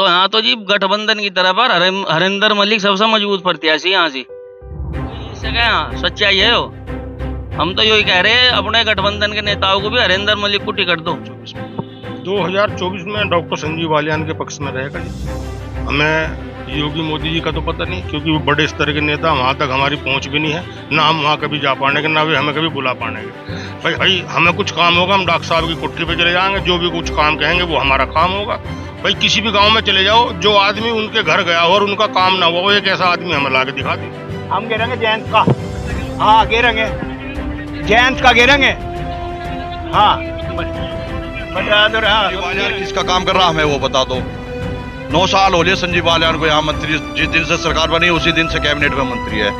तो यहाँ तो जी गठबंधन की तरफ है। हरिंदर मलिक सबसे मजबूत प्रत्याशी यहाँ से। इससे क्या सच्चाई है वो। हम तो यही कह रहे हैं अपने गठबंधन के नेताओं को भी हरिंदर मलिक को टिकट दो। 2024 में डॉक्टर संजीव बालियान के पक्ष में रहेगा जी। हमें योगी मोदी जी का तो पता नहीं, क्योंकि वो बड़े स्तर के नेता, वहाँ तक हमारी पहुँच भी नहीं है, ना हम वहाँ कभी जा पाएंगे, ना भी हमें कभी बुला पाएंगे। भाई हमें कुछ काम होगा, हम डॉक्टर साहब की कुट्टी पे चले जाएंगे, जो भी कुछ काम कहेंगे वो हमारा काम होगा। भाई किसी भी गांव में चले जाओ, जो आदमी उनके घर गया हो और उनका काम ना हुआ, वो एक ऐसा आदमी हमें ला के दिखा दे। हम घेरेंगे जेंट्स का, हाँ घेरेंगे, जेंट्स का घेरेंगे। हाँ बालियान किसका काम कर रहा हमें वो बता दो। 9 साल हो गए संजीव बालियान को यहाँ मंत्री, जिस दिन से सरकार बनी उसी दिन से कैबिनेट में मंत्री है।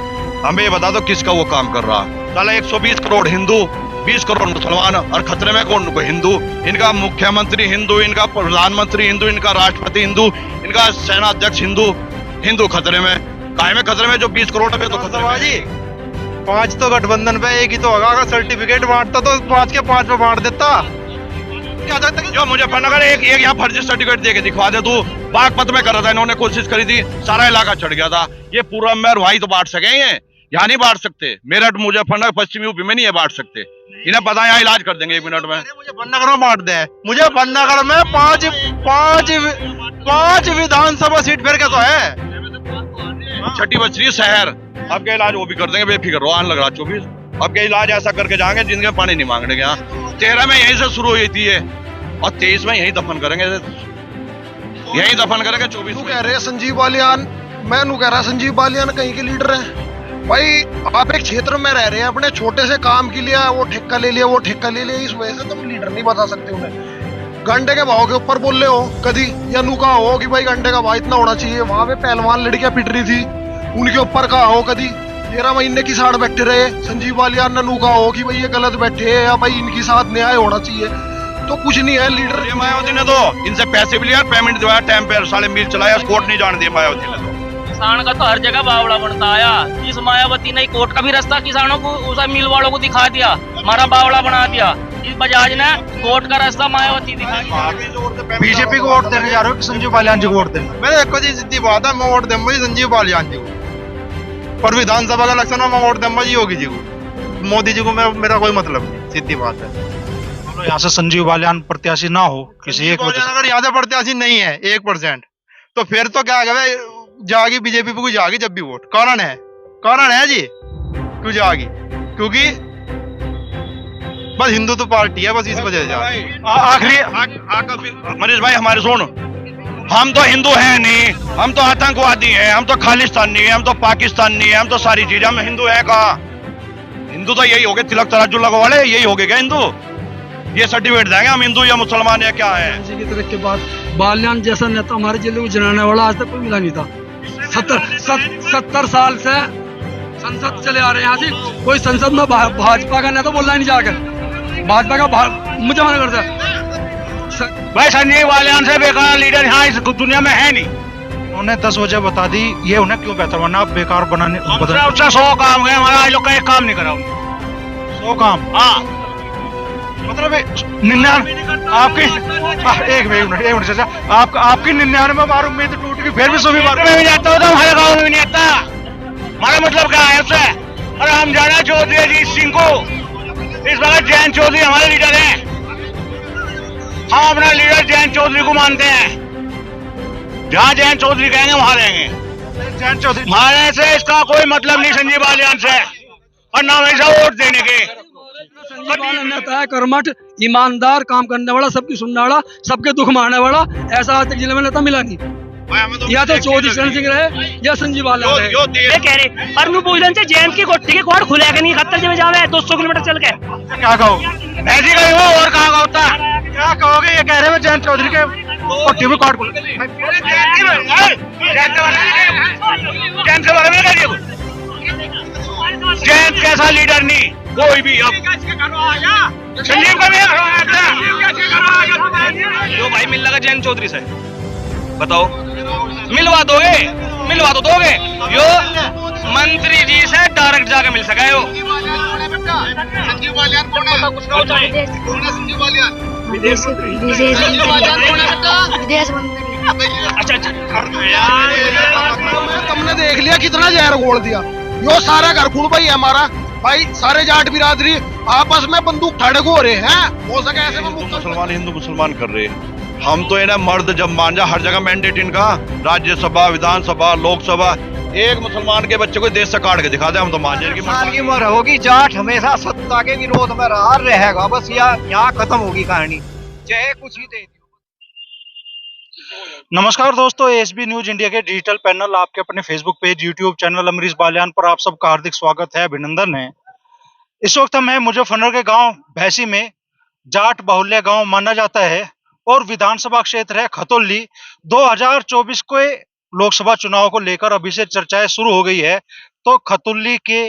हमें ये बता दो किसका वो काम कर रहा। साला 120 करोड़ हिंदू, 20 करोड़ मुसलमान, और खतरे में कौन को हिंदू। इनका मुख्यमंत्री हिंदू, इनका प्रधानमंत्री हिंदू, इनका राष्ट्रपति हिंदू, इनका सेनाध्यक्ष हिंदू। हिंदू खतरे में, काहे में खतरे में? जो 20 करोड़ पे तो खतरे में जी। 5 तो गठबंधन पे, एक ही तो होगा। अगर सर्टिफिकेट बांटता तो 5 के 5 पे बांट देता। क्या चाहता है जो मुजफ्फरनगर एक यहाँ फर्जी सर्टिफिकेट दे के दिखवा दे तू। बागपत में करा था इन्होंने, कोशिश करी थी, सारा इलाका चढ़ गया था। ये पूरा में वही तो बांट सके, यहाँ नहीं बांट सकते। मेरठ मुजफ्फरनगर पश्चिमी यूपी में नहीं है बांट सकते। इन्हें पता है यहाँ इलाज कर देंगे 1 मिनट में। मुजफ्फरनगर में बांट दे। मुजफ्फरनगर में 5 विधानसभा सीट फिर कैसा है। छठी बच शहर, अब क्या इलाज वो भी कर देंगे, बेफिक्र रहो। आने लग रहा 24, अब क्या इलाज ऐसा करके जाएंगे जिनके पानी नहीं मांगने। यहाँ 13 में यहीं से शुरू हुई थी ये, और 23 में यहीं दफन करेंगे, यहीं दफन करेंगे। 24 कह रहे हैं संजीव बालियान, मैं कह रहा संजीव बालियान कहीं के लीडर हैं। भाई आप एक क्षेत्र में रह रहे हैं, अपने छोटे से काम के लिए वो ठेका ले लिया, वो ठेका ले लिया, इस वजह से तुम लीडर नहीं बता सकते उन्हें। गंडे के भाव के ऊपर बोल रहे हो कभी, या नू कहा हो कि भाई गंडे का भाव इतना होना चाहिए। वहां पे पहलवान लड़कियां पिट रही थी, उनके ऊपर कहा हो कभी 13 महीने की साथ बैठे रहे संजीव बालियान ने, नू कहा हो कि भाई ये गलत बैठे हैं या भाई इनके साथ न्याय होना चाहिए। तो कुछ नहीं है लीडर। ये मायावती ने तो इनसे पैसे भी लिया, पेमेंट दिवाया टाइम पे, साले मिल चलाया, कोर्ट नहीं जाने दिया मायावती ने तो। किसान का तो हर जगह बावड़ा बनता आया। इस मायावती ने कोर्ट का भी रास्ता किसानों को, उस मिल वालों को दिखा दिया, हमारा बावड़ा बना दिया। इस बजाज ने कोर्ट का रास्ता मायावती दिखा दिया। बीजेपी को वोट देने जा रहे हो कि संजीव बालियान जी को वोट देना? मैं एक जी सीधी बात है, मैं वोट दूंगा संजीव बालियान जी को। और विधानसभा का इलेक्शन में मैं वोट दूंगा योगी जी को। मोदी जी को मेरा कोई मतलब नहीं, सीधी बात है। यहाँ से संजीव बालियान प्रत्याशी ना हो किसी एक वजह से, अगर यहाँ से प्रत्याशी नहीं है 1%, तो फिर तो क्या कहे, जागी बीजेपी पे जागी जब भी वोट। कारण है जी क्यों जागी, क्योंकि बस हिंदू तो पार्टी है, बस इस वजह से। आखिरी मनीष भाई हमारे सुन, हम तो हिंदू हैं नहीं, हम तो आतंकवादी हैं, हम तो खालिस्तानी हैं, हम तो पाकिस्तानी हैं, हम तो सारी चीजें। हम हिंदू है कहा? हिंदू तो यही हो गए, तिलक तराजू लगो वाले यही हो गए क्या हिंदू? ये सर्टिफिकेट देंगे हम हिंदू या मुसलमान या क्या है? की तरफ के बाद बालियान जैसा नेता हमारे जिले को जनाने वाला आज तक कोई मिला नहीं था। 70 साल से संसद चले आ रहे हैं, यहाँ से कोई संसद में भाजपा का नेता बोलना नहीं जाकर, भाजपा का मुझे मना करता है। भाई संजीव बालियान से बेकार लीडर यहाँ इस दुनिया में है नहीं। उन्होंने 10 वजह बता दी, ये उन्हें क्यों बेहतर बनना। आप बेकार बनाने 100 काम है, हमारा लोग का एक काम नहीं करा। 100 काम, हाँ मतलब 99 आपकी एक मिनट चाचा, आपकी 99 बार उम्मीद टूट गई, फिर भी 100 बार में भी जाता हूँ तो हमारे गाँव में भी नहीं आता। हमारा मतलब क्या है उससे? और हम जाना चौधरी अजीत सिंह को, इस वक्त जयंत चौधरी हमारे लीडर हैं। हम अपना लीडर जयंत चौधरी को मानते हैं। जहाँ जयंत चौधरी कहेंगे वहां रहेंगे। जयंत चौधरी हमारे से इसका कोई मतलब नहीं संजीव बालियान से, और ना वैसा वोट देने के। संजीव बालियान नेता है कर्मठ, ईमानदार, काम करने वाला, सबकी सुनने वाला, सबके दुख मारने वाला। ऐसा आज तक जिले में नेता मिला नहीं। या तो चौधरी चरण सिंह रहे या संजीव बालियान रहे। कह रहे और पूछन से जयंत की कोठी के कोड खुलेगा नहीं, खत्तर में जावे 200 किलोमीटर चल के। क्या कहो, ऐसी कहीं हो और कहा होता? क्या कहोगे? ये कह रहे हैं जयंत चौधरी के कोठी में कार्ड खुले। जयंत कैसा लीडर नहीं कोई भी। अब संजीव का जो भाई मिल लगा जयंत चौधरी से, बताओ मिलवा तो दोगे? यो मंत्री जी से डायरेक्ट जाके मिल सका है। संजीव बालियान कौन है? विदेश मंत्री। अच्छा तुमने देख लिया कितना जहर घोल दिया। यो सारा घर खून भाई है हमारा भाई, सारे जाट बिरादरी आपस में बंदूक ठड़क हो रहे हैं। हो सके ऐसे में हिंदू मुसलमान कर रहे हैं। हम तो इन्हें मर्द जब मान जा, हर जगह मैंडेट इनका, राज्यसभा, विधानसभा, लोकसभा, एक मुसलमान के बच्चे को देश से काट के दिखा दे, हम तो मान जाएंगे। साल की उम्र होगी, जाट हमेशा सत्ता के विरोध में रहा रहेगा, बस यहाँ खत्म होगी कहानी, चाहे कुछ ही दे। नमस्कार दोस्तों, एसबी न्यूज इंडिया के डिजिटल पैनल, आपके अपने Facebook page, YouTube channel Amrish Baliyan पर आप सबका हार्दिक स्वागत है, अभिनंदन है। इस वक्त हम हैं मुजफ्फरनगर के गांव भैंसी में, जाट बाहुल्य गांव माना जाता है और विधानसभा क्षेत्र है खतौली। 2024 के लोकसभा चुनाव को लेकर अभी से चर्चाएं शुरू हो गई है। तो खतौली के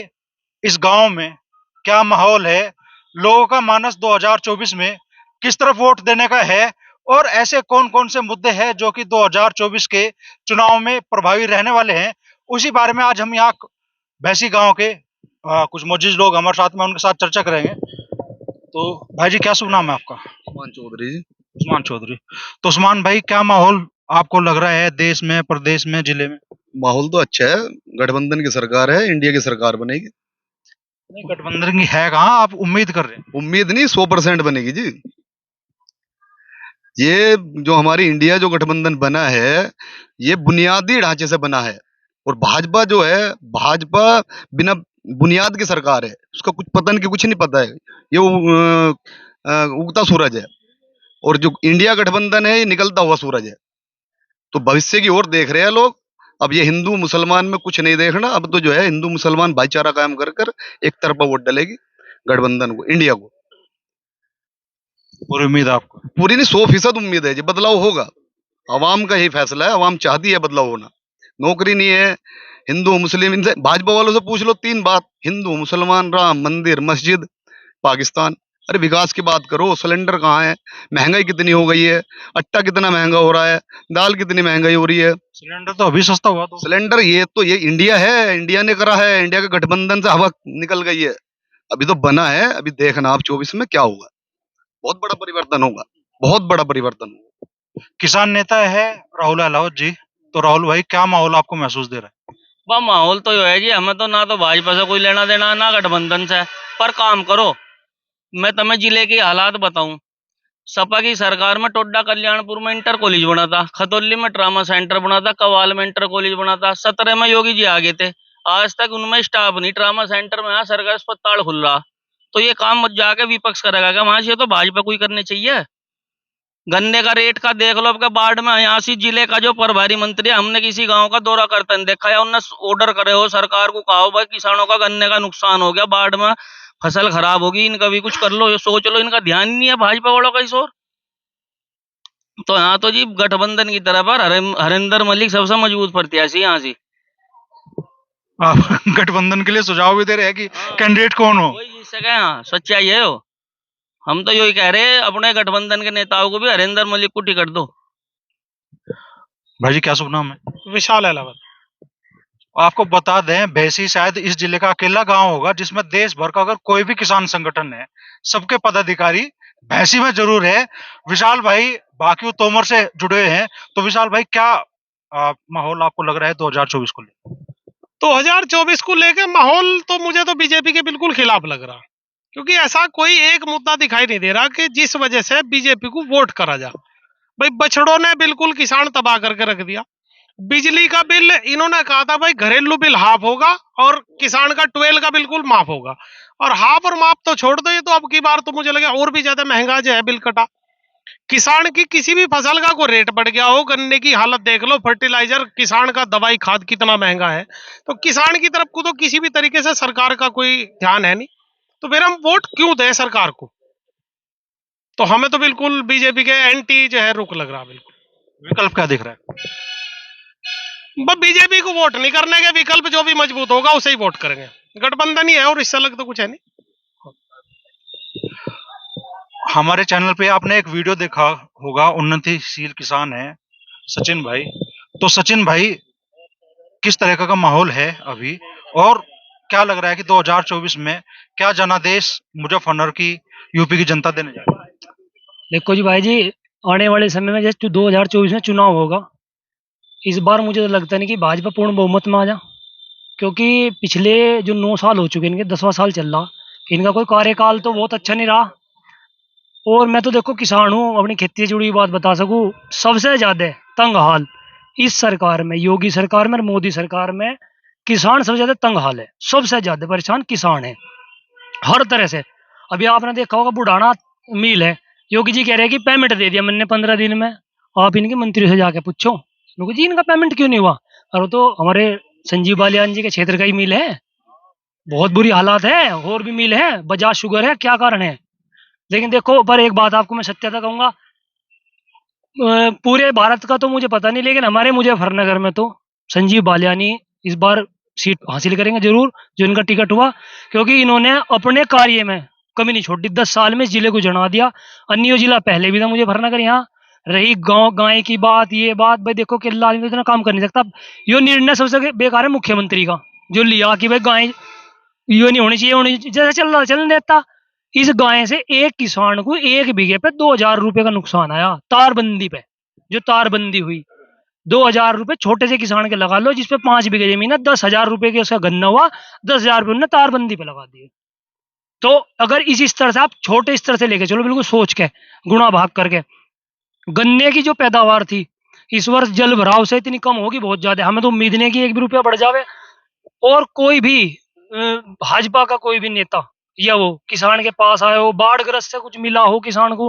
इस गांव में क्या माहौल है, लोगों का मानस 2024 में किस तरफ वोट देने का है और ऐसे कौन कौन से मुद्दे हैं जो कि 2024 के चुनाव में प्रभावी रहने वाले हैं, उसी बारे में आज हम यहाँ भैंसी गांव के कुछ मौजूद लोग हमारे साथ में, उनके साथ चर्चा करेंगे। तो भाई जी, क्या शुभ नाम है आपका? उस्मान चौधरी जी। उस्मान चौधरी। तो उस्मान भाई, क्या माहौल आपको लग रहा है देश में, प्रदेश में, जिले में? माहौल तो अच्छा है, गठबंधन की सरकार है, इंडिया की सरकार बनेगी। नहीं, गठबंधन की है कहाँ, आप उम्मीद कर रहे हैं? उम्मीद नहीं, 100% बनेगी जी। ये जो हमारी इंडिया जो गठबंधन बना है, ये बुनियादी ढांचे से बना है। और भाजपा जो है, भाजपा बिना बुनियाद की सरकार है, उसका कुछ पतन की कुछ नहीं पता है, ये उगता सूरज है। और जो इंडिया गठबंधन है, ये निकलता हुआ सूरज है। तो भविष्य की ओर देख रहे हैं लोग। अब ये हिंदू मुसलमान में कुछ नहीं देखना, अब तो जो है हिंदू मुसलमान भाईचारा कायम कर कर एक तरफा वोट डालेगी गठबंधन को, इंडिया को। पूरी उम्मीद आपको? पूरी नहीं, 100% उम्मीद है जी, बदलाव होगा। अवाम का ही फैसला है, अवाम चाहती है बदलाव होना। नौकरी नहीं है, हिंदू मुस्लिम, इनसे भाजपा वालों से पूछ लो 3 बात, हिंदू मुसलमान, राम मंदिर, मस्जिद, पाकिस्तान। अरे विकास की बात करो, सिलेंडर कहाँ है, महंगाई कितनी हो गई है, आटा कितना महंगा हो रहा है, दाल कितनी महंगाई हो रही है। सिलेंडर तो अभी सस्ता हुआ। तो सिलेंडर ये इंडिया है, इंडिया ने करा है, इंडिया के गठबंधन से हवा निकल गई है, अभी तो बना है। अभी देखना आप 24 में क्या होगा, बहुत बड़ा परिवर्तन होगा, बहुत बड़ा परिवर्तन होगा। किसान नेता है राहुल अहलावत जी, तो राहुल भाई, क्या माहौल आपको महसूस दे रहा है? वह माहौल तो यो है जी, हमें तो ना तो भाजपा से कोई लेना देना है, ना गठबंधन से। पर काम करो। मैं तुम्हें जिले की हालात बताऊं, सपा की सरकार में टोडा कल्याणपुर में इंटर कॉलेज बना था, खतौली में ट्रामा सेंटर बना था, कवाल में इंटर कॉलेज बना था, 17 में योगी जी आगे थे, आज तक उनमें स्टाफ नहीं। ट्रामा सेंटर में यहाँ सरकारी अस्पताल खुल रहा, तो ये काम मत जाके विपक्ष करेगा क्या वहां से? तो भाजपा कोई करने चाहिए। गन्ने का रेट का देख लो, आपका बाढ़ में यहाँ जिले का जो प्रभारी मंत्री है, हमने किसी गांव का दौरा करते नहीं देखा, या उनने ऑर्डर करे हो सरकार को, कहा हो भाई किसानों का गन्ने का नुकसान हो गया, बाढ़ में फसल खराब होगी, इनका भी कुछ कर लो, ये सोच लो। इनका ध्यान ही नहीं है भाजपा वालों का इस ओर। तो यहाँ तो जी गठबंधन की तरफ हरिंदर मलिक सबसे मजबूत प्रत्याशी यहाँ से। आप गठबंधन के लिए सुझाव भी दे रहे हैं कि कैंडिडेट कौन हो? कोई जीत सके, हाँ सच्चाई है हो। हम तो यही कह रहे हैं, अपने गठबंधन के नेताओं को भी हरिंदर मलिक को टिकट दो। भाई जी, क्या शुभ नाम है? विशाल अहलावत। आपको बता दें, भैंसी शायद इस जिले का अकेला गांव होगा जिसमें देश भर का अगर कोई भी किसान संगठन है, सबके पदाधिकारी भैंसी में जरूर है। विशाल भाई बाकी तोमर से जुड़े हैं, तो विशाल भाई, क्या माहौल आपको लग रहा है 2024 को लेकर? 2024 को लेके माहौल तो मुझे तो बीजेपी के बिल्कुल खिलाफ लग रहा, क्योंकि ऐसा कोई एक मुद्दा दिखाई नहीं दे रहा कि जिस वजह से बीजेपी को वोट करा जा। भाई बछड़ों ने बिल्कुल किसान तबाह करके रख दिया। बिजली का बिल इन्होंने कहा था भाई घरेलू बिल हाफ होगा और किसान का 12 का बिल्कुल माफ होगा, और हाफ और माफ तो छोड़ दो, ये तो अब की बार तो मुझे लगा और भी ज्यादा महंगा जो है बिल कटा। किसान की किसी भी फसल का कोई रेट बढ़ गया हो, गन्ने की हालत देख लो, फर्टिलाइजर, किसान का दवाई खाद कितना महंगा है, तो किसान की तरफ को तो किसी भी तरीके से सरकार का कोई ध्यान है नहीं। तो फिर हम वोट क्यों दें सरकार को? तो हमें तो बिल्कुल बीजेपी के एंटी जो है रुख लग रहा। बिल्कुल विकल्प क्या दिख रहा है? बस बीजेपी को वोट नहीं करने के, विकल्प जो भी मजबूत होगा उसे ही वोट करेंगे। गठबंधन ही है और इससे अलग तो कुछ है नहीं। हमारे चैनल पे आपने एक वीडियो देखा होगा, उन्नतिशील किसान है सचिन भाई। तो सचिन भाई, किस तरह का माहौल है अभी, और क्या लग रहा है कि 2024 में क्या जनादेश मुजफ्फरनगर की, यूपी की जनता देने जा रही है? देखो जी भाई जी, आने वाले समय में जैसे 2024 में चुनाव होगा, इस बार मुझे तो लगता नहीं कि भाजपा पूर्ण बहुमत में आ जा, क्योंकि पिछले जो 9 साल हो चुके हैं, इनके 10वां साल चल रहा, इनका कोई कार्यकाल तो बहुत अच्छा नहीं रहा। और मैं तो देखो किसान हूँ, अपनी खेती से जुड़ी हुई बात बता सकूँ, सबसे ज्यादा तंग हाल इस सरकार में, योगी सरकार में और मोदी सरकार में, किसान सबसे ज्यादा तंग हाल है। सबसे ज्यादा परेशान किसान है हर तरह से। अभी आपने देखा होगा बुढ़ाना मिल है, योगी जी कह रहे हैं कि पेमेंट दे दिया मैंने 15 दिन में। आप इनके मंत्री से जाके पूछो, योगी जी इनका पेमेंट क्यों नहीं हुआ? अरे तो हमारे संजीव बालियान जी के क्षेत्र का ही मिल है, बहुत बुरी हालात है। और भी मिल है, बजाज शुगर है, क्या कारण है? लेकिन देखो, पर एक बात आपको मैं सत्यता कहूंगा, पूरे भारत का तो मुझे पता नहीं, लेकिन हमारे मुजफ्फरनगर में तो संजीव बालियानी इस बार सीट हासिल करेंगे जरूर, जो इनका टिकट हुआ, क्योंकि इन्होंने अपने कार्य में कमी नहीं छोड़ी। 10 साल में इस जिले को जना दिया। अन्य जिला पहले भी था मुजफ्फरनगर। यहाँ रही गांव गाय की बात, ये बात भाई देखो कि आदमी तो इतना काम कर नहीं सकता। यो निर्णय सबसे बेकार है मुख्यमंत्री का, जो लिया कि भाई गाय यो नहीं होनी चाहिए, होनी चाहिए, जैसे चल रहा चलने देता। इस गाय से एक किसान को 1 बीघे पे 2000 रुपए का नुकसान आया। तारबंदी पे जो तारबंदी हुई, 2000 रुपए छोटे से किसान के लगा लो, जिसपे 5 बीघे जमीन है, 10,000 रुपए के उसका गन्ना हुआ, 10,000 रुपए उन्होंने तारबंदी पे लगा दिए। तो अगर इस स्तर से आप छोटे स्तर से लेके चलो, बिल्कुल सोच के गुणा भाग करके, गन्ने की जो पैदावार थी इस वर्ष जल भराव से इतनी कम होगी, बहुत ज्यादा। हमें तो उम्मीद नहीं कि 1 भी रुपया बढ़ जावे। और कोई भी भाजपा का कोई भी नेता या वो किसान के पास आए हो, बाढ़ग्रस्त से कुछ मिला हो किसान को,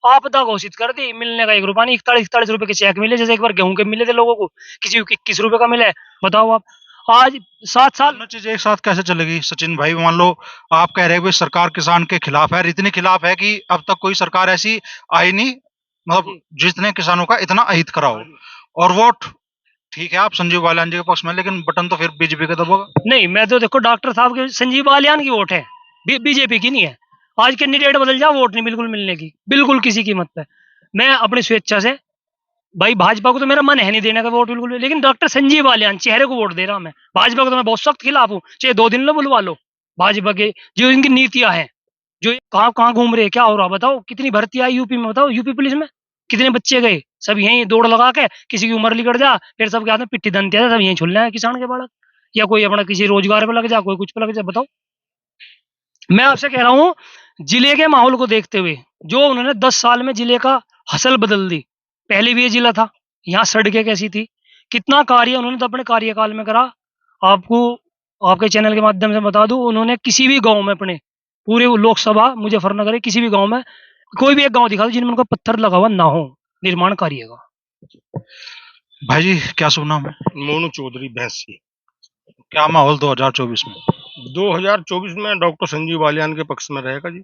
आपदा घोषित कर दी, मिलने का 1 रुपया नहीं। 41 रुपए के चेक मिले, जैसे एक बार गेहूं के मिले थे लोगों को, किसी को 21 रुपए का मिला है। बताओ आप, आज 7 साल दोनों चीज एक साथ कैसे चलेगी सचिन भाई? मान लो आप कह रहे हो कि सरकार किसान के खिलाफ है, इतने खिलाफ है कि अब तक कोई सरकार ऐसी आई नहीं, मतलब जितने किसानों का इतना अहित कराओ। और वोट ठीक है, आप संजीव बालियान जी के पक्ष में, लेकिन बटन तो फिर बीजेपी का दबोगा। नहीं, मैं तो देखो डॉक्टर साहब के संजीव बालियान की वोट है, बीजेपी की नहीं है। आज कैंडिडेट बदल जाओ, वोट नहीं बिल्कुल मिलने की, बिल्कुल किसी कीमत पे। मैं अपनी स्वेच्छा से, भाई भाजपा को तो मेरा मन है नहीं देने का वोट बिल्कुल भी, लेकिन डॉक्टर संजीव बालियान चेहरे को वोट दे रहा हूं मैं। भाजपा को तो मैं बहुत सख्त खिलाफ हूँ, चाहे 2 दिन लो बुलवा लो। भाजपा के जो इनकी नीतियां हैं, जो कहाँ कहाँ घूम रहे, क्या हो रहा बताओ। कितनी भर्ती आई यूपी में, बताओ यूपी पुलिस में कितने बच्चे गए, सब यहीं दौड़ लगा के, किसी की उम्र लिकड़ जा, फिर सबके हाथ में पिट्ठी दंतिया, सब यहीं छुल रहे हैं किसान के बालक। या कोई अपना किसी रोजगार पे लग जा, कोई कुछ पे लग जा। बताओ, मैं आपसे कह रहा हूँ, जिले के माहौल को देखते हुए जो उन्होंने 10 साल में जिले का हसल बदल दी। पहले भी ये जिला था, यहाँ सड़कें कैसी थी, कितना कार्य उन्होंने तो अपने कार्यकाल में करा। आपको आपके चैनल के माध्यम से बता दूं, उन्होंने किसी भी गांव में, अपने पूरे लोकसभा मुजफ्फरनगर के किसी भी गांव में, कोई भी एक गांव दिखा दो जिनमें उनका पत्थर लगा हुआ ना हो निर्माण कार्य का। भाई जी क्या शुभ नाम है? मोनू चौधरी भैंसी। क्या माहौल 2024 में? 2024 में डॉक्टर संजीव बालियान के पक्ष में रहेगा जी।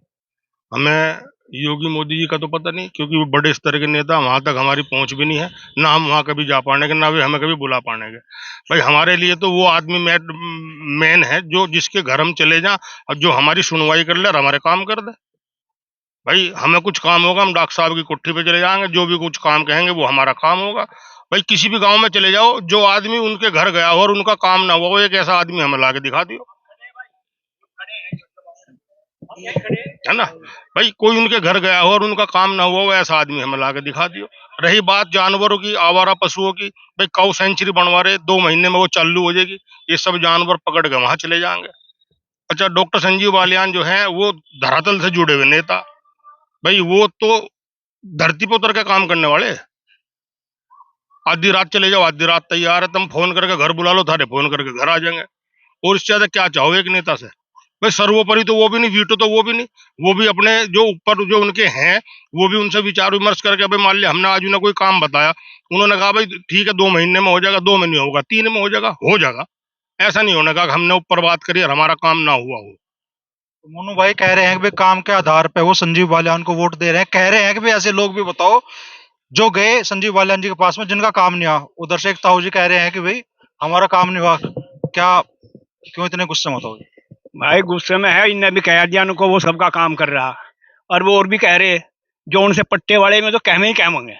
हमें योगी मोदी जी का तो पता नहीं, क्योंकि वो बड़े स्तर के नेता, वहां तक हमारी पहुंच भी नहीं है, ना हम वहां कभी जा पाएंगे, ना वे हमें कभी बुला पाएंगे। भाई हमारे लिए तो वो आदमी मेन है, जो जिसके घर हम चले जाएं और जो हमारी सुनवाई कर ले और हमारे काम कर दे। भाई हमें कुछ काम होगा, हम डॉक्टर साहब की कोठी पे चले जाएंगे, जो भी कुछ काम कहेंगे वो हमारा काम होगा। भाई किसी भी गांव में चले जाओ, जो आदमी उनके घर गया हो और उनका काम ना हुआ, वो एक ऐसा आदमी हमें ला के दिखा दियो, है ना। भाई कोई उनके घर गया हो और उनका काम ना हुआ, वो ऐसा आदमी हमें ला के दिखा दियो। रही बात जानवरों की, आवारा पशुओं की, भाई काऊ सेंचुरी बनवा रहे, 2 महीने में वो चालू हो जाएगी, ये सब जानवर पकड़ के वहां चले जाएंगे। अच्छा, डॉक्टर संजीव बालियान जो है वो धरातल से जुड़े हुए नेता, भाई वो तो धरती पर उतर के काम करने वाले। आधी रात चले जाओ, आधी रात तैयार है, तुम फोन करके घर बुला लो, थारे फोन करके घर आ जाएंगे। और इससे ज्यादा क्या चाहो एक नेता से? भाई सर्वोपरि तो वो भी नहीं, वीटो तो वो भी नहीं, वो भी अपने जो ऊपर जो उनके हैं, वो भी उनसे विचार विमर्श करके, भाई मान लिया हमने आज उन्हें कोई काम बताया, उन्होंने कहा भाई ठीक है 2 महीने में हो जाएगा, 2 में नहीं होगा, 3 में हो जाएगा। ऐसा नहीं होने का हमने ऊपर बात करी और हमारा काम ना हुआ हो। मोनू भाई कह रहे हैं कि भाई काम के आधार पे वो संजीव बालियान को वोट दे रहे हैं। कह रहे हैं कि भाई ऐसे लोग भी बताओ जो गए संजीव बालियान जी के पास में, जिनका काम नहीं हुआ। उधर से एक ताऊ जी कह रहे हैं कि भाई हमारा काम नहीं हुआ। क्या, क्यों इतने गुस्से में हो? भाई गुस्से में है, इनने भी कह दिया उनको वो सबका काम कर रहा, और वो और भी कह रहे जो उनसे पट्टे वाले में तो कहमे ही कह मंगे।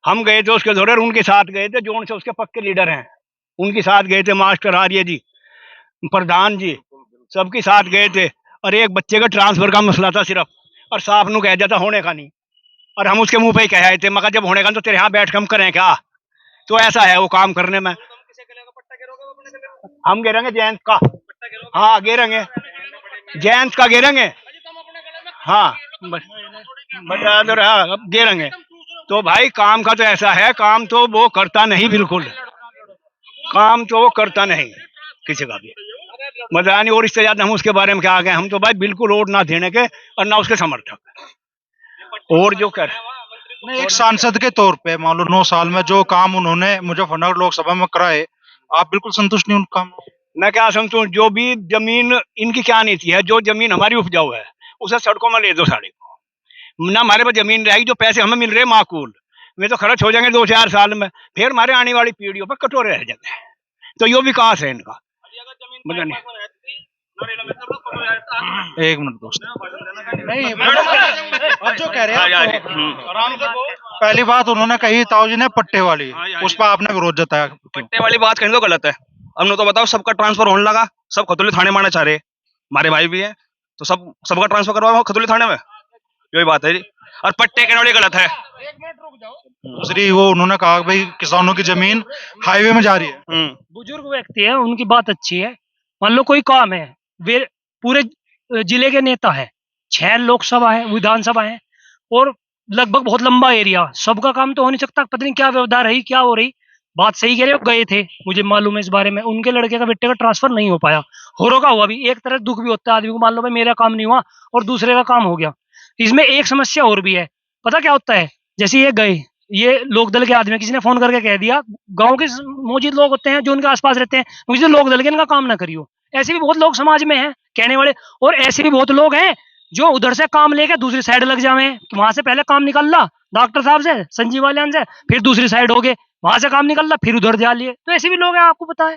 हम गए थे उसके दौरे, उनके साथ गए थे, जो उनसे उसके पक्के लीडर हैं उनके साथ गए थे, मास्टर आर्य जी, प्रधान जी, सबके साथ गए थे। और एक बच्चे का ट्रांसफर का मसला था सिर्फ, और साफ नु कह दिया था होने का नहीं, और हम उसके मुंह पे ही कह आए थे, मगर जब होने का तो तेरे यहाँ बैठ के हम करें क्या? तो ऐसा है वो काम करने में। हम गिरेंगे जेंट्स का, हाँ गिरेंगे जेंट्स का गिरेंगे, हाँ गिरेंगे। तो भाई काम का तो ऐसा है, काम तो वो करता नहीं, बिल्कुल काम तो वो करता नहीं किसी का भी मजा नहीं। और इससे ज्यादा हम उसके बारे में क्या आ गए, हम तो भाई बिल्कुल वोट ना देने के और ना उसके समर्थक। और जो कर नहीं, एक सांसद के तौर पे मान लो 9 साल में जो काम उन्होंने मुजफ्फरनगर लोकसभा में कराए, आप बिल्कुल संतुष्ट नहीं उन काम? मैं क्या समझूं, जो भी जमीन इनकी क्या नीति है, जो जमीन हमारी उपजाऊ है उसे सड़कों में ले दो साढ़े को, ना हमारे पास जमीन रहेगी, जो पैसे हमें मिल रहे माकूल वे तो खर्च हो जाएंगे 2-4 साल में, फिर हमारे आने वाली पीढ़ियों पर कटोरे रह जाते हैं। तो यो विकास है इनका, मतलब नहीं। एक मिनट दोस्त, नहीं अब जो कह रहे हैं पहली बात उन्होंने कही ताऊजी ने पट्टे वाली, उस पर आपने विरोध जताया। पट्टे वाली बात कहने तो गलत है। हमने तो बताओ सबका ट्रांसफर होने लगा, सब खतौली थाने में आना चाह रहे, हमारे भाई भी हैं तो सबका ट्रांसफर करवाओ खतौली थाने में, यही बात है जी। और पट्टे कहने वाली गलत है। दूसरी वो उन्होंने कहा कि भाई किसानों की जमीन हाईवे में जा रही है। बुजुर्ग व्यक्ति है, उनकी बात अच्छी है। मान लो कोई काम है, वे पूरे जिले के नेता है, 6 लोकसभा है, विधानसभा है और लगभग बहुत लंबा एरिया, सबका काम तो हो नहीं सकता। पता नहीं क्या व्यवधान रही, क्या हो रही। बात सही कह रहे हो, गए थे, मुझे मालूम है इस बारे में, उनके लड़के का बेटे का ट्रांसफर नहीं हो पाया, हो रोका हुआ भी। एक तरह दुख भी होता है आदमी को, मान लो भाई मेरा काम नहीं हुआ और दूसरे का काम हो गया। इसमें एक समस्या और भी है, पता क्या होता है, जैसे ये गए, ये लोकदल के आदमी, किसी ने फोन करके कह दिया, गांव के मौजूद लोग होते हैं जो उनके आसपास रहते हैं, मुझे लोकदल के इनका काम ना करियो। ऐसे भी बहुत लोग समाज में हैं कहने वाले, और ऐसे भी बहुत लोग हैं जो उधर से काम लेके दूसरी साइड लग जावे, वहां से पहले काम निकल ला डॉक्टर साहब से, संजीव वालियान से, फिर दूसरी साइड हो गए, वहां से काम निकल ला, फिर उधर जा लिए। तो ऐसे भी लोग हैं, आपको पता है।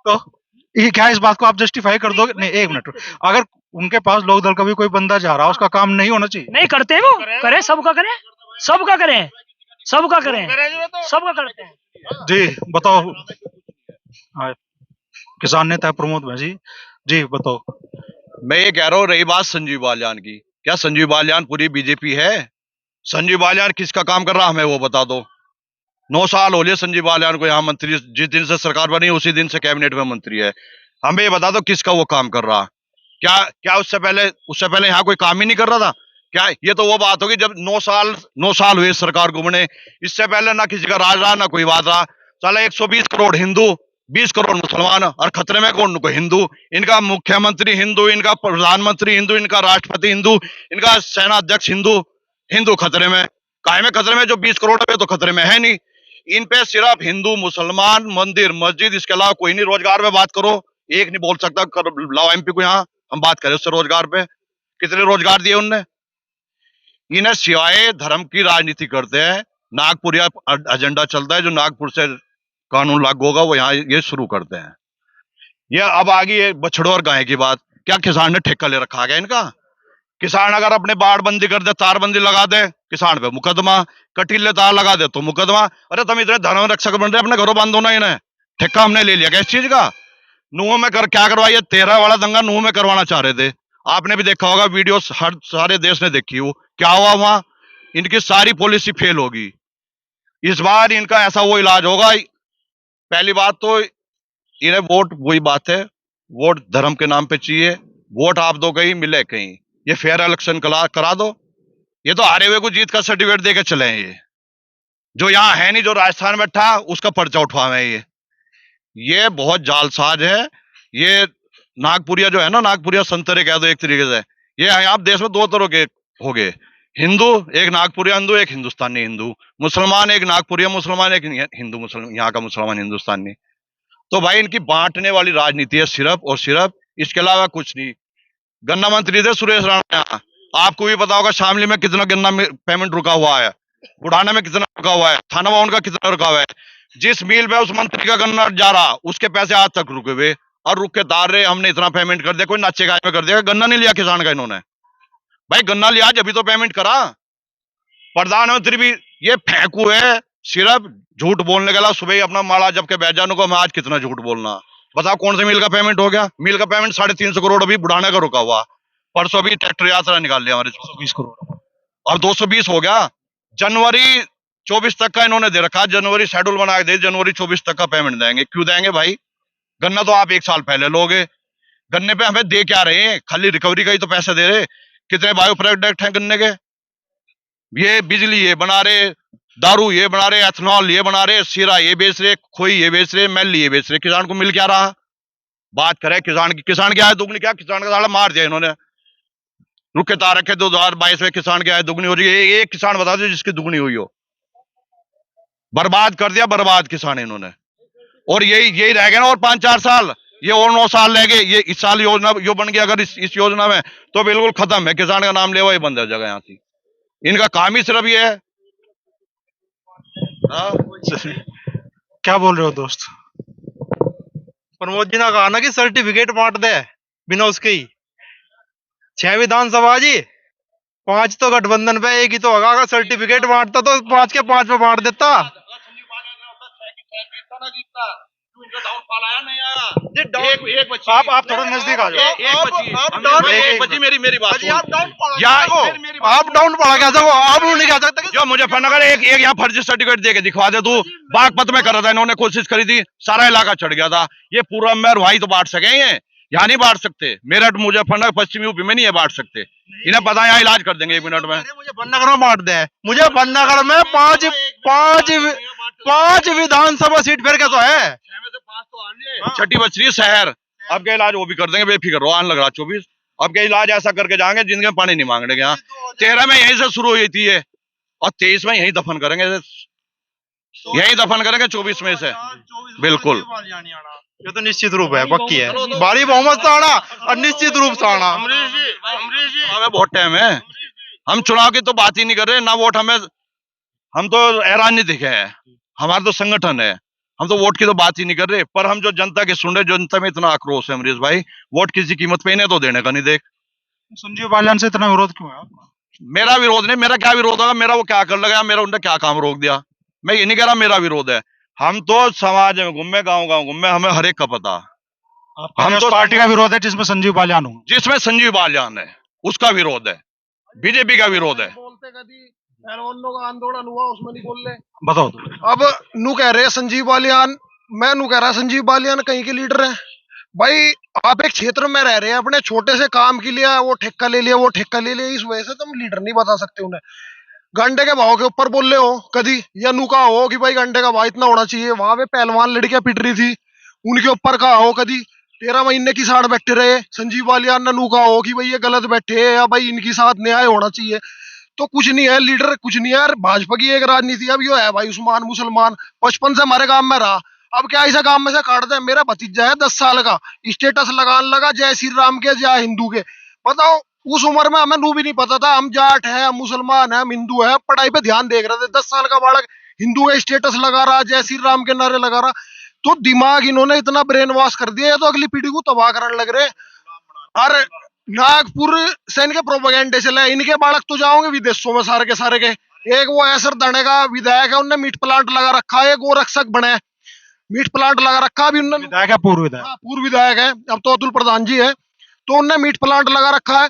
तो ये क्या इस बात को आप जस्टिफाई कर दोगे? नहीं एक मिनट, अगर उनके पास लोकदल का भी कोई बंदा जा रहा है, उसका काम नहीं होना चाहिए? नहीं करते वो, करे सबका करें, सबका करें, सबका करें, सबका करते हैं। जी बताओ। हाँ, किसान नेता प्रमोद भाई जी बताओ। मैं ये कह रहा हूँ, रही बात संजीव बालियान की, क्या संजीव बालियान पूरी बीजेपी है? संजीव बालियान किसका काम कर रहा हमें वो बता दो। 9 साल हो लिए संजीव बालियान को यहाँ मंत्री, जिस दिन से सरकार बनी उसी दिन से कैबिनेट में मंत्री है। हमें ये बता दो किसका वो काम कर रहा? क्या उससे पहले यहाँ कोई काम ही नहीं कर रहा था क्या? ये तो वो बात होगी जब 9 साल हुए सरकार को बने, इससे पहले ना किसी का राज रहा ना कोई बात रहा। चला 120 करोड़ हिंदू, 20 करोड़ मुसलमान, और खतरे में कौन को हिंदू? इनका मुख्यमंत्री हिंदू, इनका प्रधानमंत्री हिंदू, इनका राष्ट्रपति हिंदू, इनका सेनाध्यक्ष हिंदू खतरे में। काहे में खतरे में? जो 20 करोड़ पे तो खतरे में है नहीं। इन पे सिर्फ हिंदू मुसलमान, मंदिर मस्जिद, इसके अलावा कोई नहीं। रोजगार पे बात करो, एक नहीं बोल सकता। लाओ एमपी को यहाँ, हम बात करें उससे रोजगार पे, कितने रोजगार दिए उनने? इन्हें सिवाय धर्म की राजनीति करते हैं। नागपुरिया एजेंडा चलता है, जो नागपुर से कानून लागू होगा वो यहाँ ये शुरू करते हैं। ये अब आ गई बछड़ों और गाय की बात। क्या किसान ने ठेका ले रखा है इनका? किसान अगर अपने बाड़ बंदी कर दे, तारबंदी लगा दे, किसान पे मुकदमा, कटीले तार लगा दे तो मुकदमा। अरे तुम इतने धर्म रक्षक बन रहे, अपने घरों बांधो ना इन्हें। ठेका हमने ले लिया क्या इस चीज का? नूह में क्या करवाइए? 13 वाला दंगा नूह में करवाना चाह रहे थे। आपने भी देखा होगा वीडियो, हर सारे देश ने देखी हो। क्या हुआ वहां? इनकी सारी पॉलिसी फेल होगी। इस बार इनका ऐसा वो इलाज होगा। पहली बात तो इन्हें वोट, वही बात है, वोट धर्म के नाम पे चाहिए। वोट आप दो कहीं, मिले कहीं। ये फेयर इलेक्शन करा दो। ये तो हारे हुए को जीत का सर्टिफिकेट देके चले हैं। ये जो यहाँ है नहीं, जो राजस्थान में था उसका पर्चा उठवावे। ये बहुत जालसाज है। ये नागपुरिया जो है ना, नागपुरिया संतरे कह दो एक तरीके से। ये आप देश में 2 तरह के हो गए हिंदू, एक नागपुरिया हिंदू, एक हिंदुस्तानी हिंदू। मुसलमान, एक नागपुरिया मुसलमान, एक हिंदू मुसलमान, यहाँ का मुसलमान हिंदुस्तानी। तो भाई इनकी बांटने वाली राजनीति है सिर्फ और सिर्फ, इसके अलावा कुछ नहीं। गन्ना मंत्री थे सुरेश राणा, आपको भी पता होगा शामली में कितना गन्ना पेमेंट रुका हुआ है, बुढ़ाना में कितना रुका हुआ है, थाना बाउन का कितना रुका हुआ है। जिस मिल में उस मंत्री का गन्ना जा रहा उसके पैसे आज तक रुके हुए, और रुक के तार रहे हमने इतना पेमेंट कर दिया। कोई नाचे गाय में कर दिया, गन्ना नहीं लिया किसान का इन्होंने। भाई गन्ना लिया जब भी तो पेमेंट करा। प्रधानमंत्री भी ये फेंकू है, सिर्फ झूठ बोलने के अलावा। सुबह ही अपना माला जब के बैठ जाने को, मैं आज कितना झूठ बोलना। बताओ कौन से मिल का पेमेंट हो गया? मिल का पेमेंट 350 करोड़ अभी बुढ़ाने का रुका हुआ। परसों भी ट्रैक्टर यात्रा निकाल लिया हमारे 220 करोड़, और 220 हो गया। जनवरी 24 तक का इन्होंने दे रखा, जनवरी शेड्यूल बना के दे, जनवरी 24 तक का पेमेंट देंगे। क्यों देंगे भाई? गन्ना तो आप 1 साल पहले लोगे, गन्ने पे हमें दे क्या रहे हैं? खाली रिकवरी का ही तो पैसे दे रहे। कितने बायो प्रोडक्ट हैं गन्ने के? ये बिजली ये बना रहे, दारू ये बना रहे, एथनॉल ये बना रहे, शीरा ये बेच रहे, खोई ये बेच रहे, मैल ये बेच रहे। किसान को मिल क्या रहा? बात करें किसान की, किसान क्या है दुगनी, क्या किसान का साला मार दिया इन्होंने। रुके तार रखे 2022 में, किसान क्या है दुगनी हो रही है। एक किसान बता दो जिसकी दुगनी हुई हो। बर्बाद कर दिया, बर्बाद किसान इन्होंने। और यही रह गया ना, और 5-4 साल, ये और 9 साल रह गए। ये इस साल योजना यो बन गया अगर इस योजना में, तो बिल्कुल खत्म है। किसान का नाम लेवा ही बंद है जगह यहाँ से। इनका काम ही सिर्फ ये है। क्या बोल रहे हो दोस्त? प्रमोद जी ने कहा ना कि सर्टिफिकेट बांट दे बिना उसके ही। 6 विधानसभा जी, 5 तो गठबंधन पे, एक ही तो होगा। अगर सर्टिफिकेट बांटता तो 5 के 5 पे बांट देता। आप थोड़ा नजदीक आ जाओ। एक बची मेरी बात सुन। आप डाउन पड़ा कैसे हो? आप नहीं कह सकते जो मुजफ्फरनगर एक यहाँ फर्जी सर्टिफिकेट दे के दिखवा दे तू। बागपत में करा था इन्होंने, कोशिश करी थी, सारा इलाका चढ़ गया था। ये पूरा मेयर भाई तो बांट सके, यहाँ नहीं बांट सकते। मेरठ मुजफ्फरनगर पश्चिमी यूपी में नहीं है बांट सकते। इन्हें पता है यहाँ इलाज कर देंगे 1 मिनट में। मुजफ्फरनगर में बांट दे। मुजफ्फरनगर में 5 विधानसभा सीट फिर क्या तो है। 6ठी बच रही है शहर। अब क्या इलाज वो भी कर देंगे, बेफिक्र रहो। आने लग रहा 24। अब क्या इलाज ऐसा करके जाएंगे जिनके पानी नहीं मांगने के। यहाँ 13 में यहीं से शुरू हुई थी ये, और 23 में यहीं दफन करेंगे, यहीं दफन करेंगे 24 में से। बिल्कुल, ये तो निश्चित रूप है, पक्की है। भारी बहुमत से आना और निश्चित रूप से आना। हमें बहुत टाइम है, हम चुनाव की तो बात ही नहीं कर रहे ना। वोट हम तो हैरान नहीं दिखे हैं। हमारा तो संगठन है, हम तो वोट की तो बात ही नहीं कर रहे। पर हम जो जनता के सुन रहे, जनता में इतना आक्रोश है अमरीश भाई, वोट किसी कीमत पे इन्हें तो देने का नहीं। देख संजीव बालियान से इतना विरोध क्यों है आपका? मेरा विरोध नहीं, मेरा क्या विरोध होगा? मेरा वो क्या कर लगा? मेरा उनने क्या काम रोक दिया? मैं ये नहीं कह रहा मेरा विरोध है। हम तो समाज में घूमे, गाँव घूमे, हमें हर एक का पता। हम तो पार्टी का विरोध है जिसमें संजीव बालियान हो, जिसमें संजीव बालियान है उसका विरोध है, बीजेपी का विरोध है। बोलते कभी पहलवानों का आंदोलन हुआ उसमें नहीं बोल रहे। बताओ तो। अब नू कह रहे हैं संजीव बालियान, मैं नू कह रहा संजीव बालियान कहीं के लीडर हैं। भाई आप एक क्षेत्र में रह रहे हैं, अपने छोटे से काम के लिए वो ठेका ले लिया, वो ठेका ले लिया, इस वजह से तुम लीडर नहीं बता सकते उन्हें। गंडे के भाव के ऊपर बोल रहे हो कभी, या नू कहा हो कि भाई गंडे का भाव इतना होना चाहिए। वहां पे पहलवान लड़कियां पिट रही थी, उनके ऊपर कहा हो कभी 13 महीने की साथ बैठे रहे संजीव बालियान ने, नू कहा हो कि भाई ये गलत बैठे हैं या भाई इनकी साथ न्याय होना चाहिए। तो कुछ नहीं है, लीडर कुछ नहीं है यार। भाजपा की एक राजनीति अब यो है भाई, उस्मान मुसलमान 55 से हमारे गांव में रहा। अब क्या ऐसा गांव में से काट दे? मेरा भतीजा है 10 साल का, स्टेटस लगाने लगा जय श्री राम के, जय हिंदू के। बताओ उस उम्र में हमें नू भी नहीं पता था हम जाट है, हम मुसलमान है, हम हिंदू है। पढ़ाई पे ध्यान देख रहे थे। 10 साल का बालक हिंदू का स्टेटस लगा रहा, जय श्री राम के नारे लगा रहा। तो दिमाग इन्होंने इतना ब्रेन वॉश कर दिया है, तो अगली पीढ़ी को तबाह करने लग रहे। और नागपुर से इनके प्रोपेगेंडे चले, इनके बालक तो जाओगे विदेशों में सारे के। एक वो ऐसर दने का विधायक है, उनने मीट प्लांट लगा रखा है। एक वो रक्षक बने, मीट प्लांट लगा रखा। अभी उन्होंने विधायक है, पूर्व विधायक। पूर्व विधायक है, अब तो अतुल प्रधान जी है। तो उनने मीट प्लांट लगा रखा है।